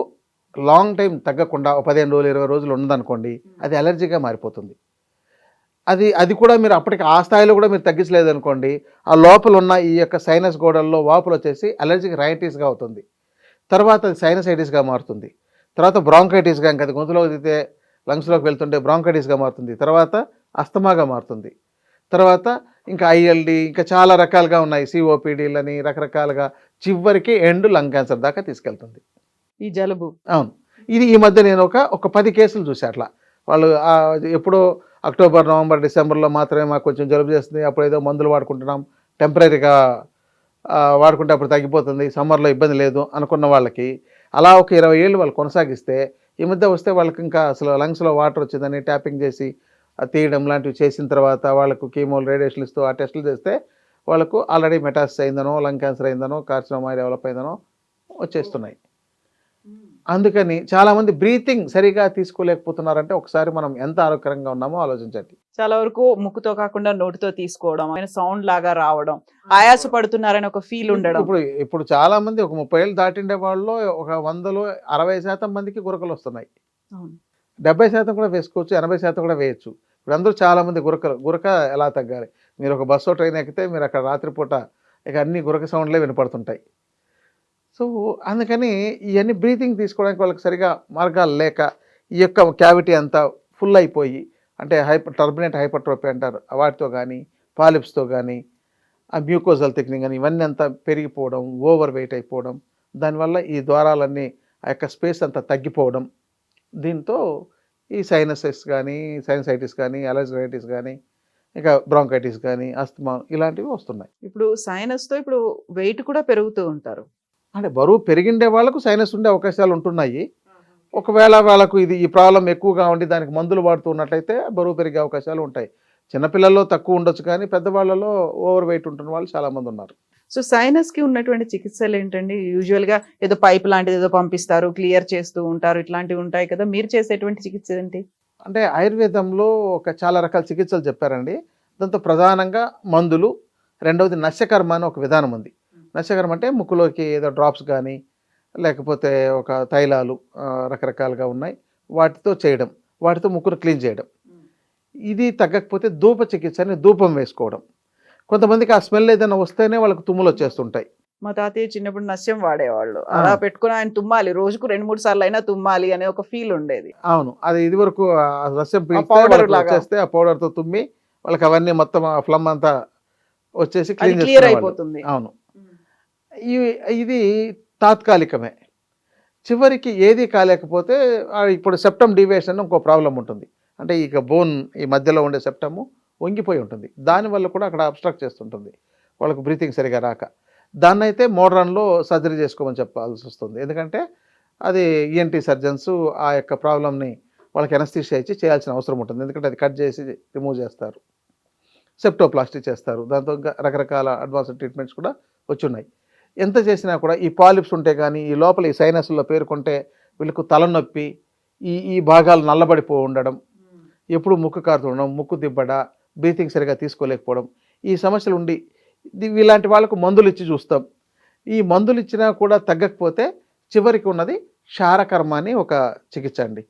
లాంగ్ టైం తగ్గకుండా 15 రోజులు 20 రోజులు ఉన్నదనుకోండి, అది అలర్జీగా మారిపోతుంది. అది కూడా మీరు అప్పటికి ఆ స్థాయిలో కూడా మీరు తగ్గించలేదు అనుకోండి, ఆ లోపల ఉన్న ఈ యొక్క సైనస్ గోడల్లో వాపులు వచ్చేసి అలర్జిక్ రైనైటిస్గా అవుతుంది. తర్వాత అది సైనసైటిస్గా మారుతుంది. తర్వాత బ్రాంకైటిస్గా, ఇంకా అది గొంతులోకి దిగితే లంగ్స్లోకి వెళ్తుంటే బ్రాంకైటిస్గా మారుతుంది. తర్వాత అస్తమాగా మారుతుంది. తర్వాత ఇంకా ఐఎల్డి, ఇంకా చాలా రకాలుగా ఉన్నాయి, సిఓపిడీలని రకరకాలుగా, చివరికి లంగ్ క్యాన్సర్ దాకా తీసుకెళ్తుంది ఈ జలుబు. అవును. ఇది ఈ మధ్య నేను ఒక 10 కేసులు చూసా అట్లా. వాళ్ళు ఎప్పుడో అక్టోబర్, నవంబర్, డిసెంబర్‌లో మాత్రమే మాకు కొంచెం జలుబు చేస్తుంది. అప్పుడేదో మందులు వాడుకుంటున్నాం. టెంపరరీగా వాడుకుంటే అప్పుడు తగ్గిపోతుంది. సమ్మర్‌లో ఇబ్బంది లేదు అనుకున్న వాళ్ళకి అలా ఒక 20 ఏళ్ళు వాళ్ళు కొనసాగిస్తే ఈ మధ్య వస్తే వాళ్ళకి ఇంకా అసలు లంగ్స్‌లో వాటర్ వచ్చిందని ట్యాపింగ్ చేసి అది తీయడం లాంటివి చేసిన తర్వాత వాళ్ళకు కీమోలు, రేడియేషన్లు ఇస్తూ ఆ టెస్టులు చేస్తే వాళ్ళకు ఆల్రెడీ మెటాస్టసిస్ అయిందనో, లంగ్ క్యాన్సర్ అయిందనో, కార్సినోమా డెవలప్ అయిందనో వచ్చేస్తున్నాయి. అందుకని చాలామంది బ్రీతింగ్ సరిగా తీసుకోలేకపోతున్నారంటే ఒకసారి మనం ఎంత ఆరోగ్యకరంగా ఉన్నామో ఆలోచించండి. చాలా వరకు ముక్కుతో కాకుండా నోటితో తీసుకోవడం, ఆయన సౌండ్ లాగా రావడం, ఆయాస పడుతున్నారని ఒక ఫీల్ ఉండడం. ఇప్పుడు చాలామంది ఒక 30 ఏళ్ళు దాటిండే వాళ్ళలో ఒక 100లో 60% మందికి గురకలు వస్తున్నాయి. అవును. 70% కూడా వేసుకోవచ్చు, 80% కూడా వేయచ్చు. ఇప్పుడు అందరూ చాలామంది గురక ఎలా తగ్గాలి? మీరు ఒక బస్సో ట్రైన్ ఎక్కితే మీరు అక్కడ రాత్రిపూట ఇక అన్ని గురక సౌండ్లే వినపడుతుంటాయి. సో అందుకని ఇవన్నీ బ్రీతింగ్ తీసుకోవడానికి వాళ్ళకి సరిగా మార్గాలు లేక ఈ యొక్క క్యావిటీ అంతా ఫుల్ అయిపోయి అంటే టర్బినేట్ హైపర్ట్రోపీ అంటారు, వాటితో కానీ పాలిప్స్తో కానీ ఆ మ్యూకోజల్ థిక్నింగ్ అని ఇవన్నీ అంతా పెరిగిపోవడం, ఓవర్ వెయిట్ అయిపోవడం, దానివల్ల ఈ ద్వారాలన్నీ ఆ యొక్క స్పేస్ అంతా తగ్గిపోవడం, దీంతో ఈ సైనసైటిస్ కానీ అలర్జైటిస్ కానీ ఇంకా బ్రాంకైటిస్ కానీ అస్తమా ఇలాంటివి వస్తున్నాయి. ఇప్పుడు సైనస్ తో ఇప్పుడు వెయిట్ కూడా పెరుగుతూ ఉంటారు. అంటే బరువు పెరిగిండే వాళ్ళకు సైనస్ ఉండే అవకాశాలు ఉంటున్నాయి. ఒకవేళ వాళ్ళకు ఈ ప్రాబ్లం ఎక్కువగా ఉండి దానికి మందులు వాడుతూ ఉన్నట్లయితే బరువు పెరిగే అవకాశాలు ఉంటాయి. చిన్నపిల్లల్లో తక్కువ ఉండొచ్చు కానీ పెద్దవాళ్ళలో ఓవర్ వెయిట్ ఉంటున్న వాళ్ళు చాలామంది ఉన్నారు. సో సైనస్ కి ఉన్నటువంటి చికిత్సలు ఏంటండి? యూజువల్ గా ఏదో పైప్ లాంటిది ఏదో పంపిస్తారు, క్లియర్ చేస్తూ ఉంటారు, ఇట్లాంటివి ఉంటాయి కదా, మీరు చేసేటువంటి చికిత్స ఏంటి? అంటే ఆయుర్వేదంలో చాలా రకాల చికిత్సలు చెప్పారండి. దాంతో ప్రధానంగా మందులు, రెండవది నశ్యకర్మ అని ఒక విధానం ఉంది. నశ్యకర్మ అంటే ముక్కులోకి ఏదో డ్రాప్స్ కానీ లేకపోతే ఒక తైలాలు రకరకాలుగా ఉన్నాయి, వాటితో చేయడం, వాటితో ముక్కును క్లీన్ చేయడం. ఇది తగ్గకపోతే ధూప చికిత్స అని ధూపం వేసుకోవడం. కొంతమందికి ఆ స్మెల్ ఏదైనా వస్తేనే వాళ్ళకి తుమ్ములు వచ్చేస్తుంటాయి. మా తాతయ్య చిన్నప్పుడు నస్యం వాడేవాళ్ళు. అలా పెట్టుకుని ఆయన తుమ్మాలి, రోజుకు 2-3 సార్లు అయినా తుమ్మాలి అనే ఒక ఫీల్ ఉండేది. అవును, అది ఇది వరకు రసం పౌడర్ వచ్చేస్తే ఆ పౌడర్తో తుమ్మి వాళ్ళకి అవన్నీ మొత్తం ఆ ఫ్లమ్ అంతా వచ్చేసి క్లియర్ అయిపోతుంది. అవును, ఇది తాత్కాలికమే. చివరికి ఏది కాలేకపోతే ఇప్పుడు సెప్టమ్ డివియేషన్ ఇంకో ప్రాబ్లం ఉంటుంది. అంటే ఇక బోన్ ఈ మధ్యలో ఉండే సెప్టము వంగిపోయి ఉంటుంది, దానివల్ల కూడా అక్కడ అబ్స్ట్రక్ట్ చేస్తుంటుంది, వాళ్ళకు బ్రీతింగ్ సరిగా రాక. దాన్ని అయితే మోడ్రన్లో సర్జరీ చేసుకోమని చెప్పాల్సి వస్తుంది. ఎందుకంటే అది ఈఎన్టీ సర్జన్స్ ఆ యొక్క ప్రాబ్లమ్ని వాళ్ళకి ఎనస్థీషియా ఇచ్చి చేయాల్సిన అవసరం ఉంటుంది. ఎందుకంటే అది కట్ చేసి రిమూవ్ చేస్తారు, సెప్టోప్లాస్టీ చేస్తారు, దాంతో రకరకాల అడ్వాన్స్డ్ ట్రీట్మెంట్స్ కూడా వచ్చున్నాయి. ఎంత చేసినా కూడా ఈ పాలిప్స్ ఉంటే కానీ ఈ లోపల ఈ సైనస్లో పేరుకుంటే వీళ్ళకు తలనొప్పి, ఈ భాగాలు నల్లబడిపో ఉండడం, ఎప్పుడు ముక్కు కారుతుండడం, ముక్కు దిబ్బడ, బ్రీతింగ్ సరిగా తీసుకోలేకపోవడం, ఈ సమస్యలు ఉండి ఇలాంటి వాళ్ళకు మందులు ఇచ్చి చూస్తాం. ఈ మందులు ఇచ్చినా కూడా తగ్గకపోతే చివరికి ఉన్నది క్షారకర్మ అని ఒక చికిత్స అండి.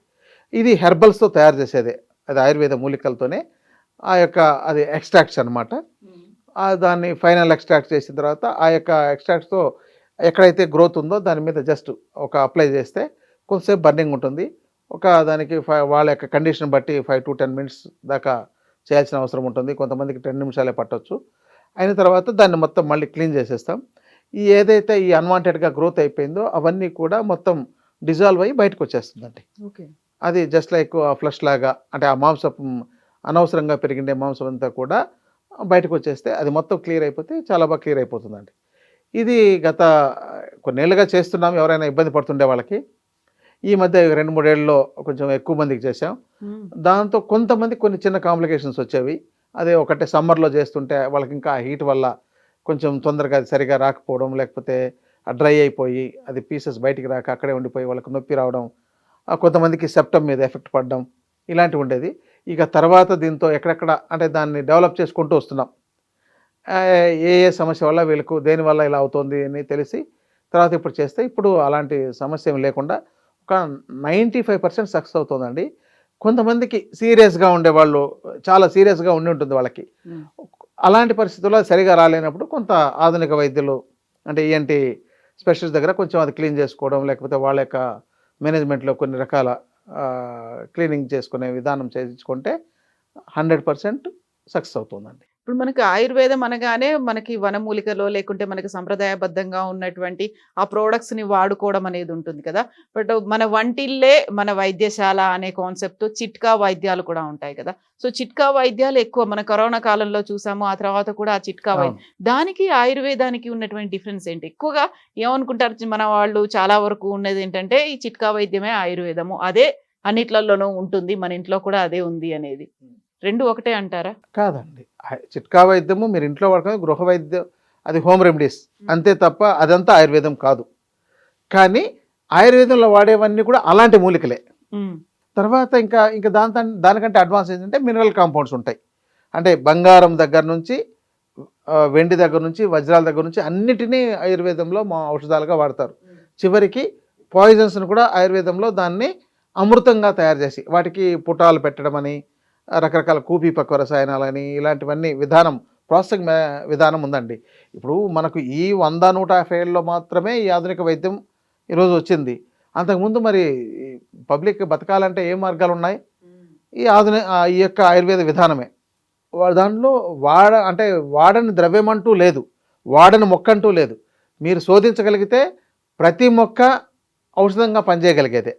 ఇది హెర్బల్స్తో తయారు చేసేదే, అది ఆయుర్వేద మూలికలతోనే ఆ యొక్క అది ఎక్స్ట్రాక్ట్స్ అనమాట. దాన్ని ఫైనల్ ఎక్స్ట్రాక్ట్ చేసిన తర్వాత ఆ యొక్క ఎక్స్ట్రాక్ట్స్తో ఎక్కడైతే గ్రోత్ ఉందో దాని మీద జస్ట్ ఒక అప్లై చేస్తే కొంతసేపు బర్నింగ్ ఉంటుంది. దానికి వాళ్ళ యొక్క కండిషన్ బట్టి 5 to 10 minutes దాకా చేయాల్సిన అవసరం ఉంటుంది. కొంతమందికి 10 నిమిషాలే పట్టవచ్చు. అయిన తర్వాత దాన్ని మొత్తం మళ్ళీ క్లీన్ చేసేస్తాం. ఏదైతే ఈ అన్వాంటెడ్గా గ్రోత్ అయిపోయిందో అవన్నీ కూడా మొత్తం డిజాల్వ్ అయ్యి బయటకు వచ్చేస్తుందండి. ఓకే, అది జస్ట్ లైక్ ఫ్లష్ లాగా, అంటే ఆ మాంసం అనవసరంగా పెరిగిండే మాంసం అంతా కూడా బయటకు వచ్చేస్తే అది మొత్తం క్లియర్ అయిపోతే చాలా బాగా క్లియర్ అయిపోతుందండి. ఇది గత కొన్నేళ్ళుగా చేస్తున్నాం ఎవరైనా ఇబ్బంది పడుతుండే వాళ్ళకి. ఈ మధ్య 2-3 ఏళ్ళలో కొంచెం ఎక్కువ మందికి చేసాం. దాంతో కొంతమంది కొన్ని చిన్న కాంప్లికేషన్స్ వచ్చేవి. అదే ఒకటే సమ్మర్లో చేస్తుంటే వాళ్ళకి ఇంకా హీట్ వల్ల కొంచెం తొందరగా అది సరిగా రాకపోవడం, లేకపోతే డ్రై అయిపోయి అది పీసెస్ బయటికి రాక అక్కడే ఉండిపోయి వాళ్ళకి నొప్పి రావడం, కొంతమందికి సెప్టమ్ మీద ఎఫెక్ట్ పడడం, ఇలాంటివి ఉండేది. ఇక తర్వాత దీంతో ఎక్కడెక్కడ అంటే దాన్ని డెవలప్ చేసుకుంటూ వస్తున్నాం. ఏ సమస్య వల్ల వీళ్ళకు దేనివల్ల ఇలా అవుతుంది అని తెలిసి తర్వాత ఇప్పుడు చేస్తే ఇప్పుడు అలాంటి సమస్య ఏమి లేకుండా ఒక 95% సక్సెస్ అవుతుందండి. కొంతమందికి సీరియస్గా ఉండేవాళ్ళు, చాలా సీరియస్గా ఉంటుంది వాళ్ళకి. అలాంటి పరిస్థితుల్లో సరిగా రాలేనప్పుడు కొంత ఆధునిక వైద్యులు అంటే ఈఎన్టీ స్పెషలిస్ట్ దగ్గర కొంచెం అది క్లీన్ చేసుకోవడం, లేకపోతే వాళ్ళ యొక్క మేనేజ్మెంట్లో కొన్ని రకాల క్లీనింగ్ చేసుకునే విధానం చేయించుకుంటే 100% సక్సెస్ అవుతుందండి. ఇప్పుడు మనకి ఆయుర్వేదం అనగానే మనకి వనమూలికలో లేకుంటే మనకి సంప్రదాయబద్ధంగా ఉన్నటువంటి ఆ ప్రోడక్ట్స్ ని వాడుకోవడం అనేది ఉంటుంది కదా. బట్ మన వంటిల్లే మన వైద్యశాల అనే కాన్సెప్ట్ చిట్కా వైద్యాలు కూడా ఉంటాయి కదా. సో చిట్కా వైద్యాలు ఎక్కువ మన కరోనా కాలంలో చూసాము. ఆ తర్వాత కూడా ఆ చిట్కా వైద్యం దానికి ఆయుర్వేదానికి ఉన్నటువంటి డిఫరెన్స్ ఏంటి? ఎక్కువగా ఏమనుకుంటారు మన వాళ్ళు చాలా వరకు ఉన్నది ఏంటంటే ఈ చిట్కా వైద్యమే ఆయుర్వేదము. అదే అన్నిట్లలోనూ ఉంటుంది. మన ఇంట్లో కూడా అదే ఉంది అనేది. 2 ఒకటే అంటారా? కాదండి. చిట్కా వైద్యము మీరు ఇంట్లో వాడుకునే గృహ వైద్యం, అది హోమ్ రెమెడీస్ అంతే తప్ప అదంతా ఆయుర్వేదం కాదు. కానీ ఆయుర్వేదంలో వాడేవన్నీ కూడా అలాంటి మూలికలే. హ్మ్. తర్వాత ఇంకా ఇంకా దానికంటే అడ్వాన్స్ ఏంటంటే మినరల్ కాంపౌండ్స్ ఉంటాయి. అంటే బంగారం దగ్గర నుంచి వెండి దగ్గర నుంచి వజ్రాల దగ్గర నుంచి అన్నిటినీ ఆయుర్వేదంలో మా ఔషధాలుగా వాడతారు. చివరికి పాయిజన్స్ను కూడా ఆయుర్వేదంలో దాన్ని అమృతంగా తయారు చేసి వాటికి పుటాలు పెట్టడం అని, రకరకాల కూపీపక్వ రసాయనాలని, ఇలాంటివన్నీ ప్రాసెసింగ్ విధానం ఉందండి. ఇప్పుడు మనకు ఈ 100-150 ఏళ్ళలో మాత్రమే ఈ ఆధునిక వైద్యం ఈరోజు వచ్చింది. అంతకుముందు మరి పబ్లిక్ బతకాలంటే ఏ మార్గాలు ఉన్నాయి? ఈ యొక్క ఆయుర్వేద విధానమే. దాంట్లో అంటే వాడని ద్రవ్యం అంటూ లేదు, వాడని మొక్క అంటూ లేదు. మీరు శోధించగలిగితే ప్రతి మొక్క ఔషధంగా పనిచేయగలిగేదే.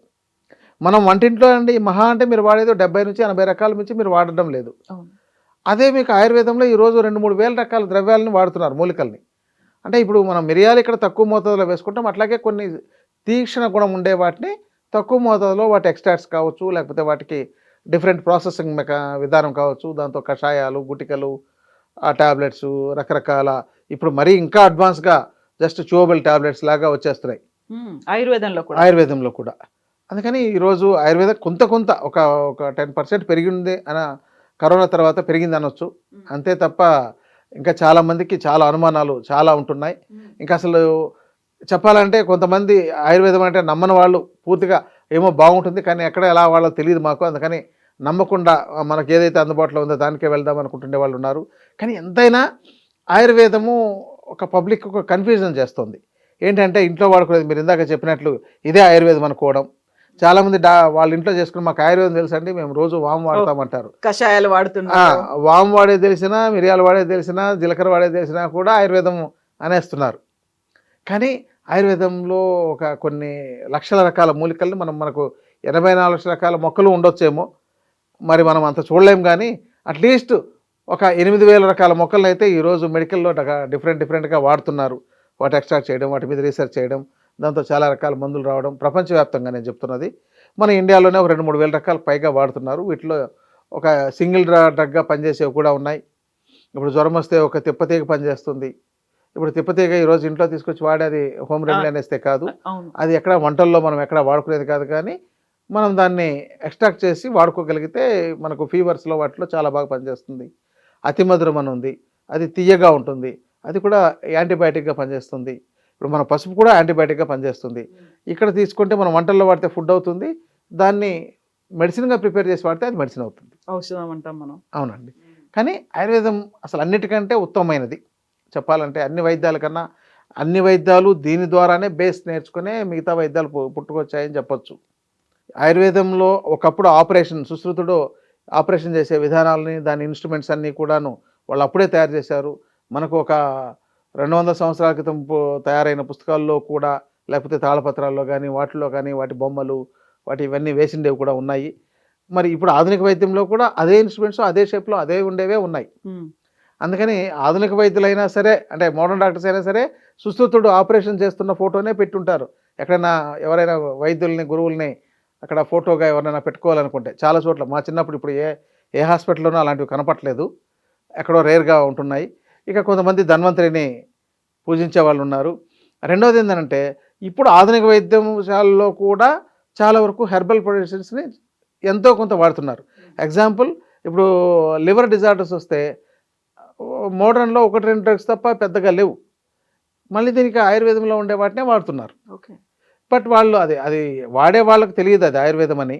మనం వంటింట్లో అండి మహా అంటే మీరు వాడేది 70-80 రకాల నుంచి మీరు వాడడం లేదు. అదే మీకు ఆయుర్వేదంలో ఈరోజు 2-3 వేల రకాల ద్రవ్యాలని వాడుతున్నారు, మూలికల్ని. అంటే ఇప్పుడు మనం మిరియాలు ఇక్కడ తక్కువ మోతాదులో వేసుకుంటాం, అట్లాగే కొన్ని తీక్షణ గుణం ఉండే వాటిని తక్కువ మోతాదులో వాటి ఎక్స్ట్రాక్ట్స్ కావచ్చు, లేకపోతే వాటికి డిఫరెంట్ ప్రాసెసింగ్ విధానం కావచ్చు, దాంతో కషాయాలు, గుటికలు, ఆ ట్యాబ్లెట్స్ రకరకాల, ఇప్పుడు మరీ ఇంకా అడ్వాన్స్గా జస్ట్ చూవబుల్ ట్యాబ్లెట్స్ లాగా వచ్చేస్తున్నాయి ఆయుర్వేదంలో కూడా. అందుకని ఈరోజు ఆయుర్వేదం కొంత ఒక 10% పెరిగింది అన కరోనా తర్వాత పెరిగింది అనొచ్చు. అంతే తప్ప ఇంకా చాలామందికి చాలా అనుమానాలు చాలా ఉంటున్నాయి. ఇంకా అసలు చెప్పాలంటే కొంతమంది ఆయుర్వేదం అంటే నమ్మని వాళ్ళు పూర్తిగా ఏమో బాగుంటుంది కానీ ఎక్కడ ఎలా వాళ్ళో తెలియదు మాకు, అందుకని నమ్మకుండా మనకు ఏదైతే అందుబాటులో ఉందో దానికే వెళ్దాం అనుకుంటుండే వాళ్ళు ఉన్నారు. కానీ ఎంతైనా ఆయుర్వేదము ఒక పబ్లిక్ ఒక కన్ఫ్యూజన్ చేస్తుంది. ఏంటంటే ఇంట్లో వాడుకునేది మీరు ఇందాక చెప్పినట్లు ఇదే ఆయుర్వేదం అనుకోవడం. చాలామంది వాళ్ళ ఇంట్లో చేసుకుని మాకు ఆయుర్వేదం తెలుసండి, మేము రోజు వాము వాడతామంటారు. కషాయాలు వాడుతున్నారు. వాము వాడేది తెలిసినా, మిరియాలు వాడేది తెలిసినా, జీలకర్ర వాడేది తెలిసినా కూడా ఆయుర్వేదం అనేస్తున్నారు. కానీ ఆయుర్వేదంలో ఒక కొన్ని లక్షల రకాల మూలికల్ని మనకు 84 లక్షల రకాల మొక్కలు ఉండొచ్చేమో, మరి మనం అంత చూడలేం. కానీ అట్లీస్ట్ ఒక 8,000 రకాల మొక్కలను అయితే ఈరోజు మెడికల్లో డిఫరెంట్గా వాడుతున్నారు. వాటి ఎక్స్ట్రాక్ట్ చేయడం, వాటి మీద రీసెర్చ్ చేయడం, దాంతో చాలా రకాల మందులు రావడం ప్రపంచవ్యాప్తంగా నేను చెప్తున్నది. మన ఇండియాలోనే ఒక 2-3 వేల రకాలకు పైగా వాడుతున్నారు. వీటిలో ఒక సింగిల్ డ్రగ్గా పనిచేసేవి కూడా ఉన్నాయి. ఇప్పుడు జ్వరం వస్తే ఒక తిప్పతీగ పనిచేస్తుంది. ఇప్పుడు తిప్పతీగ ఈరోజు ఇంట్లో తీసుకొచ్చి వాడేది హోమ్ రెమెడీ అనేస్తే కాదు, అది ఎక్కడ వంటల్లో మనం ఎక్కడ వాడుకునేది కాదు. కానీ మనం దాన్ని ఎక్స్ట్రాక్ట్ చేసి వాడుకోగలిగితే మనకు ఫీవర్స్లో వాటిలో చాలా బాగా పనిచేస్తుంది. అతిమధురం అని ఉంది, అది తీయగా ఉంటుంది, అది కూడా యాంటీబయాటిక్గా పనిచేస్తుంది. ఇప్పుడు మన పసుపు కూడా యాంటీబయాటిక్గా పనిచేస్తుంది. ఇక్కడ తీసుకుంటే మనం వంటల్లో వాడితే ఫుడ్ అవుతుంది, దాన్ని మెడిసిన్గా ప్రిపేర్ చేసి వాడితే అది మెడిసిన్ అవుతుంది, ఔషధం అంటాం మనం. అవునండి. కానీ ఆయుర్వేదం అసలు అన్నిటికంటే ఉత్తమమైనది చెప్పాలంటే. అన్ని వైద్యాలు దీని ద్వారానే బేస్ నేర్చుకునే మిగతా వైద్యాలు పుట్టుకొచ్చాయని చెప్పొచ్చు. ఆయుర్వేదంలో ఒకప్పుడు సుశ్రుతుడు ఆపరేషన్ చేసే విధానాలని, దాని ఇన్స్ట్రుమెంట్స్ అన్నీ కూడాను వాళ్ళు అప్పుడే తయారు చేశారు. మనకు ఒక 200 సంవత్సరాల క్రితం తయారైన పుస్తకాల్లో కూడా, లేకపోతే తాళపత్రాల్లో కానీ వాటిలో కానీ వాటి బొమ్మలు ఇవన్నీ వేసిండేవి కూడా ఉన్నాయి. మరి ఇప్పుడు ఆధునిక వైద్యంలో కూడా అదే ఇన్స్ట్రుమెంట్స్ అదే షేప్లో అదే ఉండేవే ఉన్నాయి. అందుకని ఆధునిక వైద్యులైనా సరే, అంటే మోడర్న్ డాక్టర్స్ అయినా సరే, సుశ్రుతుడు ఆపరేషన్ చేస్తున్న ఫోటోనే పెట్టుంటారు. ఎక్కడైనా ఎవరైనా వైద్యుల్ని, గురువుల్ని అక్కడ ఫోటోగా ఎవరైనా పెట్టుకోవాలనుకుంటే చాలా చోట్ల. మా చిన్నప్పుడు ఇప్పుడు ఏ హాస్పిటల్లోనూ అలాంటివి కనపట్లేదు, ఎక్కడో రేర్గా ఉంటున్నాయి. ఇక కొంతమంది ధన్వంతరిని పూజించే వాళ్ళు ఉన్నారు. రెండవది ఏంటంటే ఇప్పుడు ఆధునిక వైద్యశాలలో కూడా చాలా వరకు హెర్బల్ ప్రొడక్ట్స్ని ఎంతో కొంత వాడుతున్నారు. ఎగ్జాంపుల్, ఇప్పుడు లివర్ డిజార్డర్స్ వస్తే మోడర్న్లో 1-2 డ్రగ్స్ తప్ప పెద్దగా లేవు. మళ్ళీ దీనికి ఆయుర్వేదంలో ఉండే వాటినే వాడుతున్నారు. బట్ వాళ్ళు అది వాడే వాళ్ళకి తెలియదు అది ఆయుర్వేదం అని,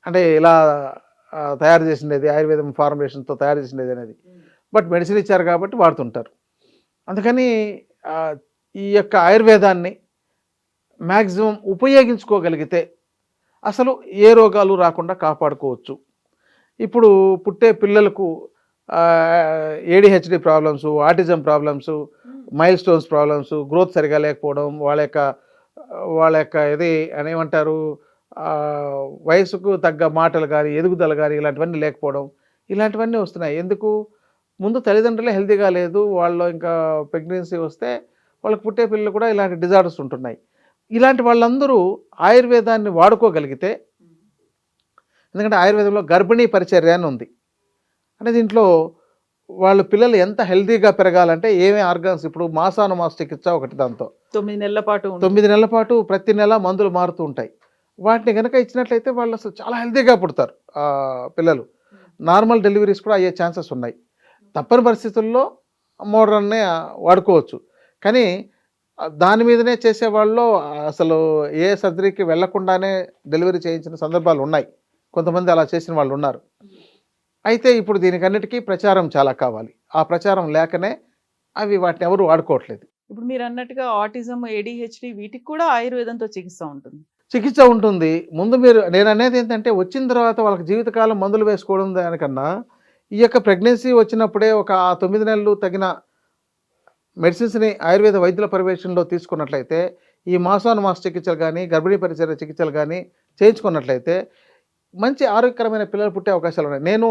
అంటే ఇలా తయారు చేసిండేది ఆయుర్వేదం ఫార్ములేషన్తో తయారు చేసిండేది అనేది. బట్ మెడిసిన్ ఇచ్చారు కాబట్టి వాడుతుంటారు. అందుకని ఈ యొక్క ఆయుర్వేదాన్ని మ్యాక్సిమం ఉపయోగించుకోగలిగితే అసలు ఏ రోగాలు రాకుండా కాపాడుకోవచ్చు. ఇప్పుడు పుట్టే పిల్లలకు ADHD problems, autism problems, mile stones problems, growth సరిగా లేకపోవడం, వాళ్ళ యొక్క ఇది అని ఏమంటారు, వయసుకు తగ్గ మాటలు కానీ ఎదుగుదల కానీ ఇలాంటివన్నీ లేకపోవడం, ఇలాంటివన్నీ వస్తున్నాయి. ఎందుకు? ముందు తల్లిదండ్రులే హెల్తీగా లేదు, వాళ్ళు ఇంకా ప్రెగ్నెన్సీ వస్తే వాళ్ళకి పుట్టే పిల్లలు కూడా ఇలాంటి డిజార్డర్స్ ఉంటున్నాయి. ఇలాంటి వాళ్ళందరూ ఆయుర్వేదాన్ని వాడుకోగలిగితే, ఎందుకంటే ఆయుర్వేదంలో గర్భిణీ పరిచర్య అని ఉంది. అంటే దీంట్లో వాళ్ళు పిల్లలు ఎంత హెల్తీగా పెరగాలంటే ఏమేమి ఆర్గాన్స్, ఇప్పుడు మాసానుమాస చికిత్స ఒకటి, దాంతో 9 నెలల పాటు 9 నెలల పాటు ప్రతి నెల మందులు మారుతూ ఉంటాయి. వాటిని కనుక ఇచ్చినట్లయితే వాళ్ళు అసలు చాలా హెల్తీగా పుడతారు పిల్లలు. నార్మల్ డెలివరీస్ కూడా అయ్యే ఛాన్సెస్ ఉన్నాయి. తప్పని పరిస్థితుల్లో మోడర్న్నే వాడుకోవచ్చు. కానీ దాని మీదనే చేసేవాళ్ళు అసలు ఏ సర్జరీకి వెళ్లకుండానే డెలివరీ చేయించిన సందర్భాలు ఉన్నాయి. కొంతమంది అలా చేసిన వాళ్ళు ఉన్నారు. అయితే ఇప్పుడు దీనికన్నిటికీ ప్రచారం చాలా కావాలి. ఆ ప్రచారం లేకనే వాటిని ఎవరు వాడుకోవట్లేదు. ఇప్పుడు మీరు అన్నట్టుగా ఆటిజం, ఏడిహెచ్డి వీటికి కూడా ఆయుర్వేదంతో చికిత్స ఉంటుంది. చికిత్స ఉంటుంది. ముందు నేను అనేది ఏంటంటే, వచ్చిన తర్వాత వాళ్ళకి జీవితకాలం మందులు వేసుకోవడం దానికన్నా ఈ యొక్క ప్రెగ్నెన్సీ వచ్చినప్పుడే ఒక 9 నెలలు తగిన మెడిసిన్స్ని ఆయుర్వేద వైద్యుల పర్యవేక్షణలో తీసుకున్నట్లయితే, ఈ మాసానుమాస చికిత్సలు కానీ గర్భిణీ పరిచర్య చికిత్సలు కానీ చేయించుకున్నట్లయితే మంచి ఆరోగ్యకరమైన పిల్లలు పుట్టే అవకాశాలు ఉన్నాయి. నేను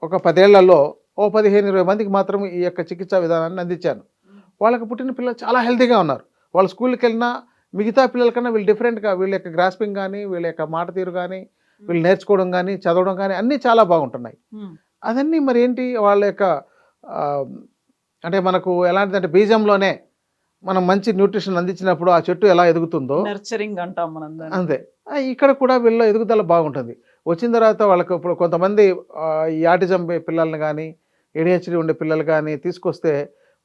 ఒక 10 ఏళ్లలో 15-20 మందికి మాత్రం ఈ యొక్క చికిత్సా విధానాన్ని అందించాను. వాళ్ళకి పుట్టిన పిల్లలు చాలా హెల్తీగా ఉన్నారు. వాళ్ళ స్కూల్కి వెళ్ళినా మిగతా పిల్లల కన్నా వీళ్ళు డిఫరెంట్గా, వీళ్ళ యొక్క గ్రాస్పింగ్ కానీ, వీళ్ళ యొక్క మాట తీరు కానీ, వీళ్ళు నేర్చుకోవడం కానీ, చదవడం కానీ అన్నీ చాలా బాగుంటున్నాయి. అదన్నీ మరి ఏంటి, వాళ్ళ యొక్క అంటే మనకు ఎలాంటిదంటే బీజంలోనే మనం మంచి న్యూట్రిషన్ అందించినప్పుడు ఆ చెట్టు ఎలా ఎదుగుతుందో, నర్చరింగ్ అంటాం మనం దాన్ని. అంతే ఇక్కడ కూడా వీళ్ళ ఎదుగుదల బాగుంటుంది. వచ్చిన తర్వాత వాళ్ళకు ఇప్పుడు కొంతమంది ఈ ఆటిజం పిల్లల్ని కానీ, ఏడిహెచ్డి ఉండే పిల్లలు కానీ తీసుకొస్తే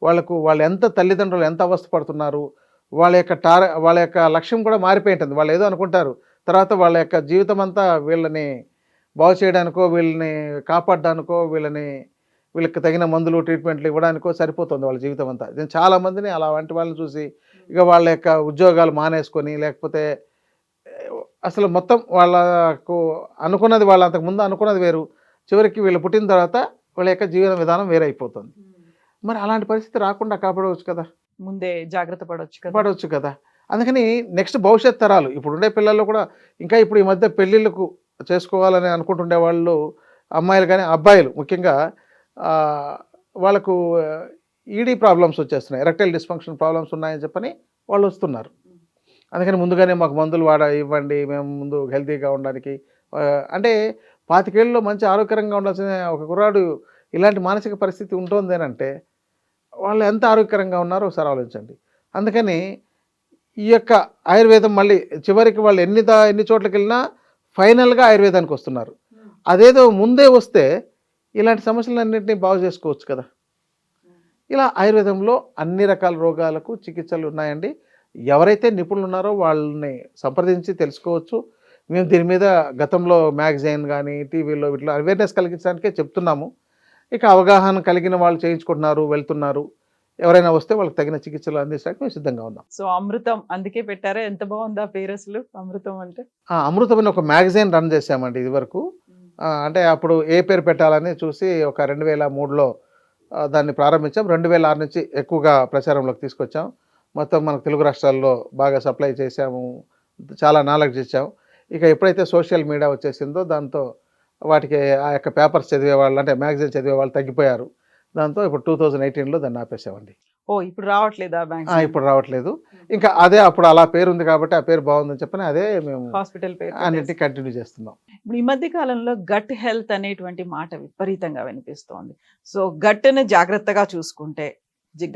వాళ్ళు ఎంత తల్లిదండ్రులు ఎంత అవస్థపడుతున్నారు, వాళ్ళ యొక్క లక్ష్యం కూడా మారిపోయి ఉంటుంది. వాళ్ళు ఏదో అనుకుంటారు, తర్వాత వాళ్ళ యొక్క జీవితం అంతా వీళ్ళని బాగు చేయడానికో, వీళ్ళని కాపాడడానికో, వీళ్ళకి తగిన మందులు ట్రీట్మెంట్లు ఇవ్వడానికో సరిపోతుంది వాళ్ళ జీవితం అంతా. నేను చాలామందిని అలాంటి వాళ్ళని చూసి ఇక వాళ్ళ యొక్క ఉద్యోగాలు మానేసుకొని, లేకపోతే అసలు మొత్తం వాళ్ళకు అనుకున్నది, వాళ్ళు అంతకుముందు అనుకున్నది వేరు, చివరికి వీళ్ళు పుట్టిన తర్వాత వాళ్ళ యొక్క జీవన విధానం వేరైపోతుంది. మరి అలాంటి పరిస్థితి రాకుండా కాపాడవచ్చు కదా, ముందే జాగ్రత్త పడవచ్చు కదా. అందుకని నెక్స్ట్ భవిష్యత్ తరాలు, ఇప్పుడు ఉండే పిల్లల్లో కూడా ఇంకా ఇప్పుడు ఈ మధ్య పెళ్ళిళ్ళకు చేసుకోవాలని అనుకుంటుండే వాళ్ళు, అమ్మాయిలు కానీ అబ్బాయిలు ముఖ్యంగా వాళ్ళకు ఈడీ ప్రాబ్లమ్స్ వచ్చేస్తున్నాయి, ఎరెక్టైల్ డిస్ఫంక్షన్ ప్రాబ్లమ్స్ ఉన్నాయని చెప్పని వాళ్ళు వస్తున్నారు. అందుకని ముందుగానే మాకు మందులు ఇవ్వండి, మేము ముందు హెల్తీగా ఉండడానికి. అంటే 25 ఏళ్ళలో మంచి ఆరోగ్యకరంగా ఉండాల్సిన ఒక కుర్రాడు ఇలాంటి మానసిక పరిస్థితి ఉంటుంది అని అంటే వాళ్ళు ఎంత ఆరోగ్యకరంగా ఉన్నారో ఒకసారి ఆలోచించండి. అందుకని ఈ యొక్క ఆయుర్వేదం మళ్ళీ చివరికి వాళ్ళు ఎన్ని చోట్లకి వెళ్ళినా ఫైనల్గా ఆయుర్వేదానికి వస్తున్నారు. అదేదో ముందే వస్తే ఇలాంటి సమస్యలన్నింటినీ బాగు చేసుకోవచ్చు కదా. ఇలా ఆయుర్వేదంలో అన్ని రకాల రోగాలకు చికిత్సలు ఉన్నాయండి. ఎవరైతే నిపుణులు ఉన్నారో వాళ్ళని సంప్రదించి తెలుసుకోవచ్చు. మేము దీని మీద గతంలో మ్యాగజైన్ కానీ టీవీలో వీటిలో అవేర్నెస్ కలిగించడానికే చెప్తున్నాము. ఇక అవగాహన కలిగిన వాళ్ళు చేయించుకుంటున్నారు, వెళ్తున్నారు. ఎవరైనా వస్తే వాళ్ళకి తగిన చికిత్సలు అందించడానికి మేము సిద్ధంగా ఉన్నాం. సో అమృతం అందుకే పెట్టారా? ఎంత బాగుంది ఆ పేరు అసలు, అమృతం అంటే. అమృతం అని ఒక మ్యాగజైన్ రన్ చేశామండి ఇది వరకు. అంటే అప్పుడు ఏ పేరు పెట్టాలని చూసి ఒక 2003లో దాన్ని ప్రారంభించాం. 2006 నుంచి ఎక్కువగా ప్రచారంలోకి తీసుకొచ్చాం. మొత్తం మనకు తెలుగు రాష్ట్రాల్లో బాగా సప్లై చేశాము, చాలా నాలెడ్జ్ ఇచ్చాము. ఇక ఎప్పుడైతే సోషల్ మీడియా వచ్చేసిందో దాంతో వాటికి ఆ యొక్క పేపర్స్ చదివేవాళ్ళు, అంటే మ్యాగజైన్ చదివేవాళ్ళు తగ్గిపోయారు. దాంతో ఇప్పుడు 2018లో దాన్ని ఆపేసామండి. ఇప్పుడు రావట్లేదా? ఇప్పుడు రావట్లేదు. ఇంకా అదే అప్పుడు అలా పేరు ఉంది కాబట్టి ఆ పేరు బాగుందని చెప్పని అదే మేము హాస్పిటల్ పేరు అన్నింటినీ కంటిన్యూ చేస్తున్నాం. ఇప్పుడు ఈ మధ్య కాలంలో గట్ హెల్త్ అనేటువంటి మాట విపరీతంగా వినిపిస్తోంది. సో గట్ని జాగ్రత్తగా చూసుకుంటే,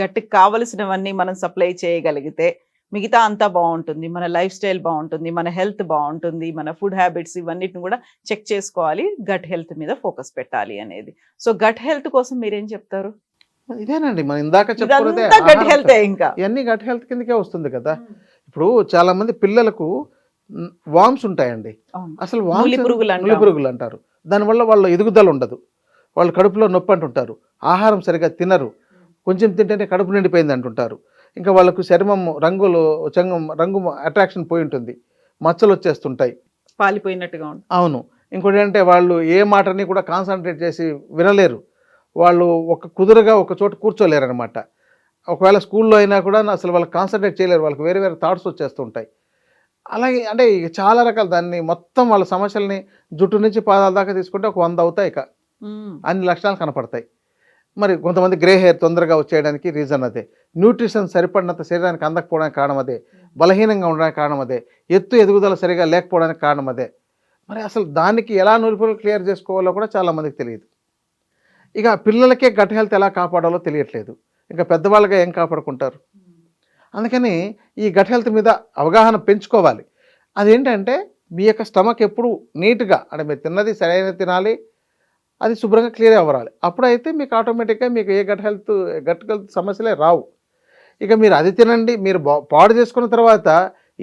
గట్కి కావలసినవన్నీ మనం సప్లై చేయగలిగితే మిగతా అంతా బాగుంటుంది, మన లైఫ్ స్టైల్ బాగుంటుంది, మన హెల్త్ బాగుంటుంది, మన ఫుడ్ హ్యాబిట్స్ ఇవన్నిటిని కూడా చెక్ చేసుకోవాలి, గట్ హెల్త్ మీద ఫోకస్ పెట్టాలి అనేది. సో గట్ హెల్త్ కోసం మీరేం చెప్తారు? ఇదేనండి మనం ఇందాక చెప్పుకున్నదే, గట్ హెల్త్ ఇంకా ఇవన్నీ గట్ హెల్త్ కిందకే వస్తుంది కదా. ఇప్పుడు చాలా మంది పిల్లలకు వామ్స్ ఉంటాయండి. అసలు నులి పురుగులు అంటారు. దానివల్ల వాళ్ళ ఎదుగుదల ఉండదు, వాళ్ళు కడుపులో నొప్పి అంటుంటారు, ఆహారం సరిగా తినరు, కొంచెం తింటేనే కడుపు నిండిపోయింది అంటుంటారు. ఇంకా వాళ్ళకు చర్మం రంగు అట్రాక్షన్ పోయి ఉంటుంది, మచ్చలు వచ్చేస్తుంటాయి, పాలిపోయినట్టుగా ఉంటుంది. అవును. ఇంకోటి అంటే వాళ్ళు ఏ మాటని కూడా కాన్సన్ట్రేట్ చేసి వినలేరు. వాళ్ళు ఒక కుదురుగా ఒక చోట కూర్చోలేరు అనమాట. ఒకవేళ స్కూల్లో అయినా కూడా అసలు వాళ్ళకి కాన్సన్ట్రేట్ చేయలేరు, వాళ్ళకి వేరే వేరే థాట్స్ వచ్చేస్తుంటాయి. అలాగే అంటే ఇక చాలా రకాలు దాన్ని మొత్తం వాళ్ళ సమస్యల్ని జుట్టు నుంచి పాదాల దాకా తీసుకుంటే ఒక 100 అవుతాయి ఇక. అన్ని లక్షణాలు కనపడతాయి. మరి కొంతమంది గ్రే హెయిర్ తొందరగా వచ్చేయడానికి రీజన్ అదే. న్యూట్రిషన్ సరిపడినంత శరీరానికి అందకపోవడానికి కారణం అదే. బలహీనంగా ఉండడానికి కారణం అదే. ఎదుగుదల సరిగా లేకపోవడానికి కారణం అదే. మరి అసలు దానికి ఎలా నలుపులు క్లియర్ చేసుకోవాలో కూడా చాలామందికి తెలియదు. ఇక పిల్లలకే గట్ హెల్త్ ఎలా కాపాడాలో తెలియట్లేదు, ఇంకా పెద్దవాళ్ళగా ఏం కాపాడుకుంటారు? అందుకని ఈ గట్ హెల్త్ మీద అవగాహన పెంచుకోవాలి. అదేంటంటే మీ యొక్క స్టమక్ ఎప్పుడు నీట్గా, అంటే మీరు తిన్నది సరైన తినాలి, అది శుభ్రంగా క్లియర్ అవ్వాలి. అప్పుడైతే మీకు ఆటోమేటిక్గా మీకు ఏ గట్ హెల్త్ సమస్యలే రావు. ఇక మీరు అది తినండి, మీరు పాడు చేసుకున్న తర్వాత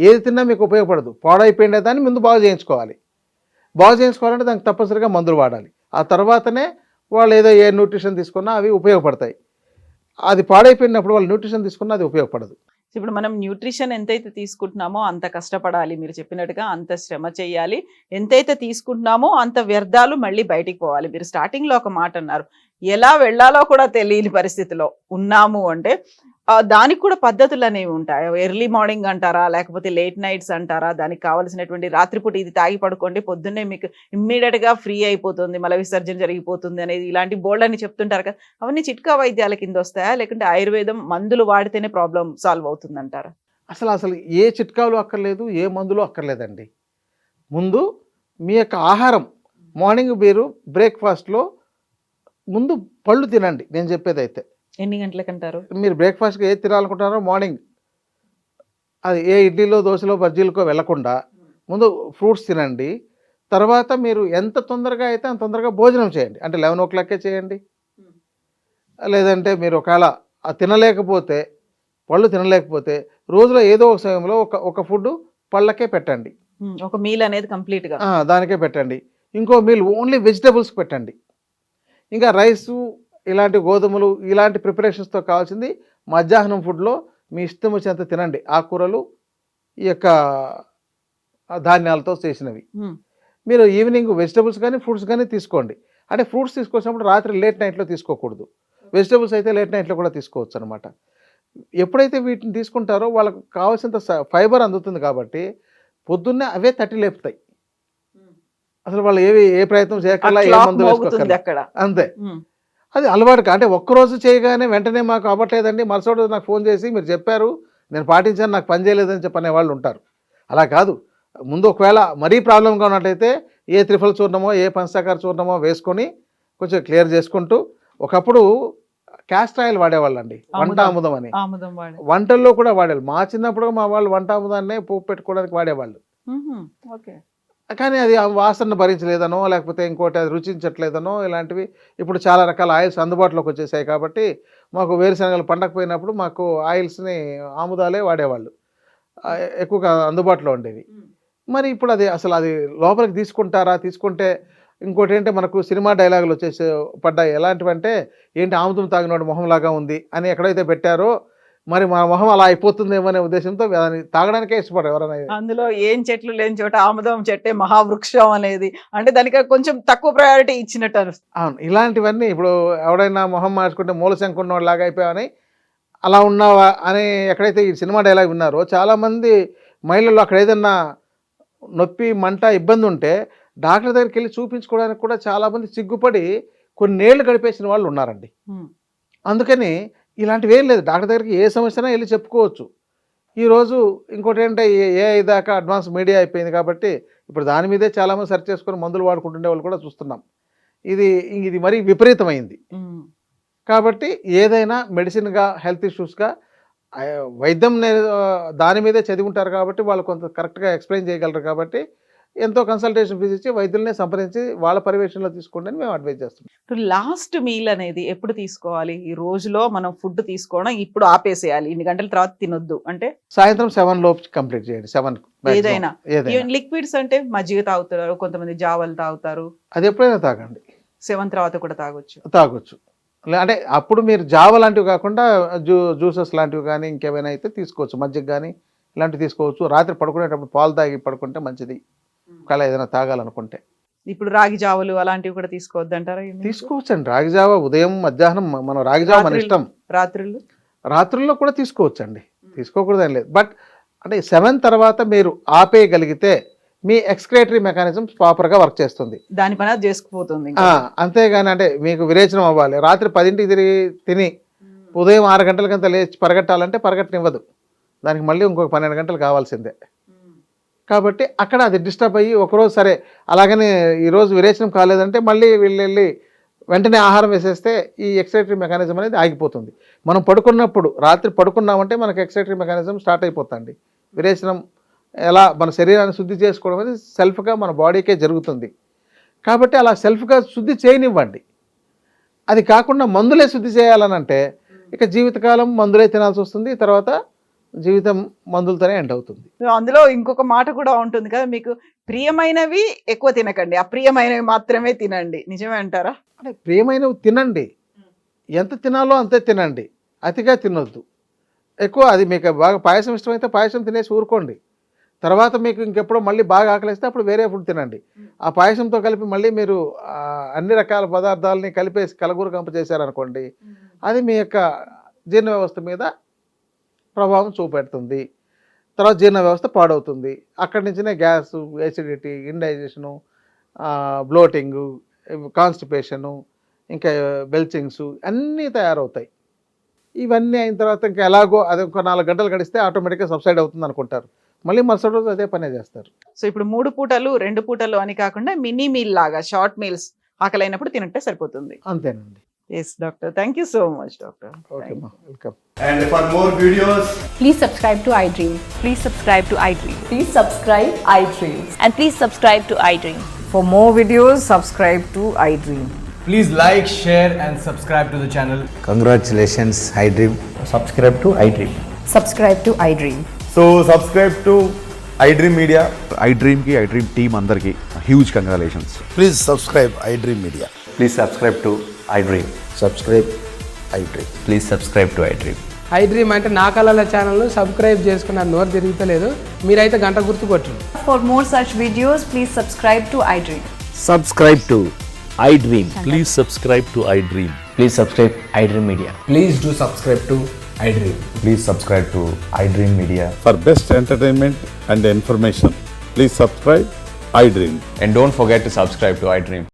ఏది తిన్నా మీకు ఉపయోగపడదు. పాడైపోయిండే దాన్ని ముందు బాగు చేయించుకోవాలి. బాగు చేయించుకోవాలంటే దానికి తప్పనిసరిగా మందులు వాడాలి. ఆ తర్వాతనే వాళ్ళు ఏదో ఏ న్యూట్రిషన్ తీసుకున్నా అవి ఉపయోగపడతాయి. అది పాడైపోయినప్పుడు వాళ్ళు న్యూట్రిషన్ తీసుకున్నా అది ఉపయోగపడదు. ఇప్పుడు మనం న్యూట్రిషన్ ఎంతైతే తీసుకుంటున్నామో అంత కష్టపడాలి, మీరు చెప్పినట్టుగా అంత శ్రమ చేయాలి. ఎంతైతే తీసుకుంటున్నామో అంత వ్యర్థాలు మళ్ళీ బయటికి పోవాలి. మీరు స్టార్టింగ్ లో ఒక మాట అన్నారు, ఎలా వెళ్ళాలో కూడా తెలియని పరిస్థితిలో ఉన్నాము అంటే దానికి కూడా పద్ధతులు అనేవి ఉంటాయి. ఎర్లీ మార్నింగ్ అంటారా, లేకపోతే లేట్ నైట్స్ అంటారా, దానికి కావాల్సినటువంటి రాత్రిపూట ఇది తాగి పడుకోండి, పొద్దున్నే మీకు ఇమ్మీడియట్ గా ఫ్రీ అయిపోతుంది, మల విసర్జన జరిగిపోతుంది అనేది ఇలాంటి బోల్డ్ అని చెప్తుంటారు కదా. అవన్నీ చిట్కా వైద్యాల కింద వస్తాయా, లేకుంటే ఆయుర్వేదం మందులు వాడితేనే ప్రాబ్లం సాల్వ్ అవుతుంది అంటారా? అసలు ఏ చిట్కాలు అక్కర్లేదు, ఏ మందులు అక్కర్లేదండి. ముందు మీ యొక్క ఆహారం, మార్నింగ్ మీరు బ్రేక్ఫాస్ట్లో ముందు పళ్ళు తినండి. నేను చెప్పేది అయితే ఎన్ని గంటలకంటారు? మీరు బ్రేక్ఫాస్ట్కి ఏది తినాలనుకుంటున్నారో మార్నింగ్, అది ఏ ఇడ్లీలో దోశలో బజ్జీలకో వెళ్ళకుండా ముందు ఫ్రూట్స్ తినండి. తర్వాత మీరు ఎంత తొందరగా అయితే అంత తొందరగా భోజనం చేయండి. అంటే 11 o'clockకే చేయండి. లేదంటే మీరు ఒకవేళ తినలేకపోతే, పళ్ళు తినలేకపోతే రోజులో ఏదో ఒక సమయంలో ఒక ఫుడ్ పళ్ళకే పెట్టండి. ఒక మీల్ అనేది కంప్లీట్గా దానికే పెట్టండి. ఇంకో మీల్ ఓన్లీ వెజిటబుల్స్ పెట్టండి. ఇంకా రైసు, ఇలాంటి గోధుమలు, ఇలాంటి ప్రిపరేషన్స్తో కావాల్సింది మధ్యాహ్నం ఫుడ్లో మీ ఇష్టం వచ్చినంత తినండి. ఆకుకూరలు, ఈ యొక్క ధాన్యాలతో చేసినవి. మీరు ఈవినింగ్ వెజిటబుల్స్ కానీ ఫ్రూట్స్ కానీ తీసుకోండి. అంటే ఫ్రూట్స్ తీసుకొచ్చినప్పుడు రాత్రి లేట్ నైట్లో తీసుకోకూడదు. వెజిటబుల్స్ అయితే లేట్ నైట్లో కూడా తీసుకోవచ్చు అనమాట. ఎప్పుడైతే వీటిని తీసుకుంటారో వాళ్ళకు కావాల్సినంత ఫైబర్ అందుతుంది కాబట్టి పొద్దున్నే అవే తట్టి లేపుతాయి. అసలు వాళ్ళు ఏ ప్రయత్నం చేయకుండా ఏ మందు వేసుకోవాలి, అంతే. అది అలవాటు. అంటే ఒక్కరోజు చేయగానే వెంటనే మాకు అవ్వట్లేదండి, మరుసటి రోజు నాకు ఫోన్ చేసి మీరు చెప్పారు, నేను పాటించాను, నాకు పని చేయలేదని చెప్పనే వాళ్ళు ఉంటారు. అలా కాదు. ముందు ఒకవేళ మరీ ప్రాబ్లంగా ఉన్నట్లయితే ఏ త్రిఫల చూర్ణమో ఏ పంచదార చూర్ణమో వేసుకొని కొంచెం క్లియర్ చేసుకుంటూ, ఒకప్పుడు క్యాస్టర్ ఆయిల్ వాడేవాళ్ళండి, వంట ఆముదం అని. వంటల్లో కూడా వాడేవాళ్ళు. మా చిన్నప్పుడు మా వాళ్ళు వంట ఆముదాన్నే పోపు పెట్టుకోవడానికి వాడేవాళ్ళు. కానీ అది ఆ వాసనను భరించలేదనో, లేకపోతే ఇంకోటి అది రుచించట్లేదనో, ఇలాంటివి ఇప్పుడు చాలా రకాల ఆయిల్స్ అందుబాటులోకి వచ్చేసాయి కాబట్టి మాకు వేరుశనగలు పండకపోయినప్పుడు మాకు ఆయిల్స్ని ఆముదాలే వాడేవాళ్ళు, ఎక్కువగా అందుబాటులో ఉండేవి. మరి ఇప్పుడు అసలు అది లోపలికి తీసుకుంటారా? తీసుకుంటే ఇంకోటి ఏంటంటే మనకు సినిమా డైలాగులు వచ్చేసి పడ్డాయి. ఎలాంటివంటే, ఏంటి ఆముదం తాగినోడు మొహంలాగా ఉంది అని ఎక్కడైతే పెట్టారో, మరి మా మొహం అలా అయిపోతుందేమో అనే ఉద్దేశంతో దాన్ని తాగడానికే ఇష్టపడరు ఎవరైనా. అందులో ఏం చెట్లు లేని చోట ఆముదం చెట్టే మహావృక్షం అనేది, అంటే దానికి కొంచెం తక్కువ ప్రయారిటీ ఇచ్చినట్టు. అవును, ఇలాంటివన్నీ ఇప్పుడు ఎవడైనా మొహం మార్చుకుంటే మూల శంకున్నోడు లాగా అయిపోయావని, అలా ఉన్నావా అని ఎక్కడైతే ఈ సినిమా డైలాగ్ విన్నారో చాలామంది మహిళలు అక్కడ ఏదన్నా నొప్పి, మంట, ఇబ్బంది ఉంటే డాక్టర్ దగ్గరికి వెళ్ళి చూపించుకోవడానికి కూడా చాలామంది సిగ్గుపడి కొన్నేళ్ళు గడిపేసిన వాళ్ళు ఉన్నారండి. అందుకని ఇలాంటివి ఏం లేదు, డాక్టర్ దగ్గరికి ఏ సమస్యనా వెళ్ళి చెప్పుకోవచ్చు. ఈరోజు ఇంకోటి ఏంటంటే ఏఐ దాకా అడ్వాన్స్ మీడియా అయిపోయింది కాబట్టి ఇప్పుడు దాని మీదే చాలామంది సెర్చ్ చేసుకొని మందులు వాడుకుంటుండే వాళ్ళు కూడా చూస్తున్నాం. ఇది మరీ విపరీతమైంది. కాబట్టి ఏదైనా మెడిసిన్గా, హెల్త్ ఇష్యూస్గా వైద్యం దాని మీదే చదివి ఉంటారు కాబట్టి వాళ్ళు కొంత కరెక్ట్గా ఎక్స్ప్లెయిన్ చేయగలరు కాబట్టి ఎంతో కన్సల్టేషన్ ఫీజు ఇచ్చి వైద్యులనే సంప్రదించి వాళ్ళ పర్యవేక్షణలో తీసుకోండి అని మేము అడ్వైజ్ చేస్తున్నాం. లాస్ట్ మీల్ అనేది ఎప్పుడు తీసుకోవాలి? ఈ రోజులో మనం ఫుడ్ తీసుకోవడం ఇప్పుడు ఆపేసేయాలి, ఇన్ని గంటల తర్వాత తినొద్దు అంటే సాయంత్రం 7 లోపు కంప్లీట్ చేయండి. 7 ఏదైనా. లిక్విడ్స్ అంటే మజ్జిగ తాగుతారు, కొంతమంది జావలు తాగుతారు, అది ఎప్పుడైనా తాగండి. 7 తర్వాత కూడా తాగొచ్చు. అంటే అప్పుడు మీరు జావ లాంటివి కాకుండా జ్యూసెస్ లాంటివి కానీ ఇంకేమైనా అయితే తీసుకోవచ్చు. మజ్జిగ కానీ ఇలాంటివి తీసుకోవచ్చు. రాత్రి పడుకునేటప్పుడు పాలు తాగి పడుకుంటే మంచిది, ఒకవేళ ఏదైనా తాగాలనుకుంటే. ఇప్పుడు రాగి జావులు అలాంటివి కూడా తీసుకోవద్దు అంటారా? తీసుకోవచ్చండి. రాగి జావ ఉదయం మధ్యాహ్నం మనం రాగి జావ మన ఇష్టం. రాత్రులు రాత్రుల్లో కూడా తీసుకోవచ్చండి, తీసుకోకూడదని లేదు. బట్ అంటే 7 తర్వాత మీరు ఆపేయగలిగితే మీ ఎక్స్క్రేటరీ మెకానిజం ప్రాపర్గా వర్క్ చేస్తుంది, దాని పని అది చేసుకుపోతుంది. అంతేగాని అంటే మీకు విరేచనం అవ్వాలి, రాత్రి 10ంటికి తిని ఉదయం 6 గంటలకంతా లేచి పరిగెట్టాలంటే పరిగెట్టనివ్వదు, దానికి మళ్ళీ ఇంకొక 12 గంటలు కావాల్సిందే. కాబట్టి అక్కడ అది డిస్టర్బ్ అయ్యి ఒకరోజు సరే అలాగని ఈరోజు విరేచనం కాలేదంటే మళ్ళీ వెళ్ళి వెంటనే ఆహారం వేసేస్తే ఈ ఎక్స్క్రేటరీ మెకానిజం అనేది ఆగిపోతుంది. మనం పడుకున్నప్పుడు రాత్రి పడుకున్నామంటే మనకు ఎక్స్క్రేటరీ మెకానిజం స్టార్ట్ అయిపోతుంది. విరేచనం ఎలా మన శరీరాన్ని శుద్ధి చేసుకోవడం అనేది సెల్ఫ్గా మన బాడీకే జరుగుతుంది. కాబట్టి అలా సెల్ఫ్గా శుద్ధి చేయనివ్వండి. అది కాకుండా మందులే శుద్ధి చేయాలని అంటే ఇక జీవితకాలం మందులే తినాల్సి వస్తుంది, తర్వాత జీవితం మందులతోనే ఎండ్ అవుతుంది. అందులో ఇంకొక మాట కూడా ఉంటుంది కదా, మీకు ప్రియమైనవి ఎక్కువ తినకండి, అప్రియమైనవి మాత్రమే తినండి, నిజమే అంటారా? అంటే ప్రియమైనవి తినండి, ఎంత తినాలో అంతే తినండి, అతిగా తినొద్దు. ఎక్కువ అది మీకు బాగా పాయసం ఇష్టమైతే పాయసం తినేసి ఊరుకోండి, తర్వాత మీకు ఇంకెప్పుడో మళ్ళీ బాగా ఆకలిస్తే అప్పుడు వేరే ఫుడ్ తినండి. ఆ పాయసంతో కలిపి మళ్ళీ మీరు అన్ని రకాల పదార్థాలని కలిపేసి కలగూర కంప చేశారనుకోండి, అది మీ యొక్క జీర్ణ వ్యవస్థ మీద ప్రభావం చూపెడుతుంది, తర్వాత జీర్ణ వ్యవస్థ పాడవుతుంది. అక్కడి నుంచినే గ్యాస్, యాసిడిటీ, ఇండైజెషను, బ్లోటింగు, కాన్స్టిపేషను, ఇంకా బెల్చింగ్స్ అన్నీ తయారవుతాయి. ఇవన్నీ అయిన తర్వాత ఇంకా ఎలాగో అది ఒక 4 గంటలు గడిస్తే ఆటోమేటిక్గా సబ్సైడ్ అవుతుంది అనుకుంటారు, మళ్ళీ మరుసటి రోజు అదే పనే చేస్తారు. సో ఇప్పుడు 3 పూటలు 2 పూటలు అని కాకుండా మినీ మీల్ లాగా షార్ట్ మీల్స్ ఆకలైనప్పుడు తినట్టే సరిపోతుంది. అంతేనండి. Yes doctor, thank you so much doctor. Okay అమ్మా, welcome. And for more videos, Please subscribe to iDream. Please subscribe to iDream. Please subscribe iDream. And please subscribe to iDream. For more videos, subscribe to iDream. please like, share, and subscribe to the channel. Congratulations, iDream. subscribe to iDream. Subscribe to iDream. So subscribe to iDream Media. iDream ki iDream team andarki huge congratulations. Please subscribe iDream Media. Please subscribe to iDream. Subscribe iDream. Please subscribe to iDream. iDream అంటే నా కళల ఛానల్ను subscribe చేసుకున్న నోరు తిరుగుతలేదు, మీరైతే గంట గుర్తు కొట్టండి. For more such videos, please subscribe to iDream. Subscribe to iDream. Please subscribe to iDream. Please subscribe iDream Media. Please do subscribe to iDream. Please subscribe to iDream Media. For best entertainment and information, please subscribe iDream. And don't forget to subscribe to iDream.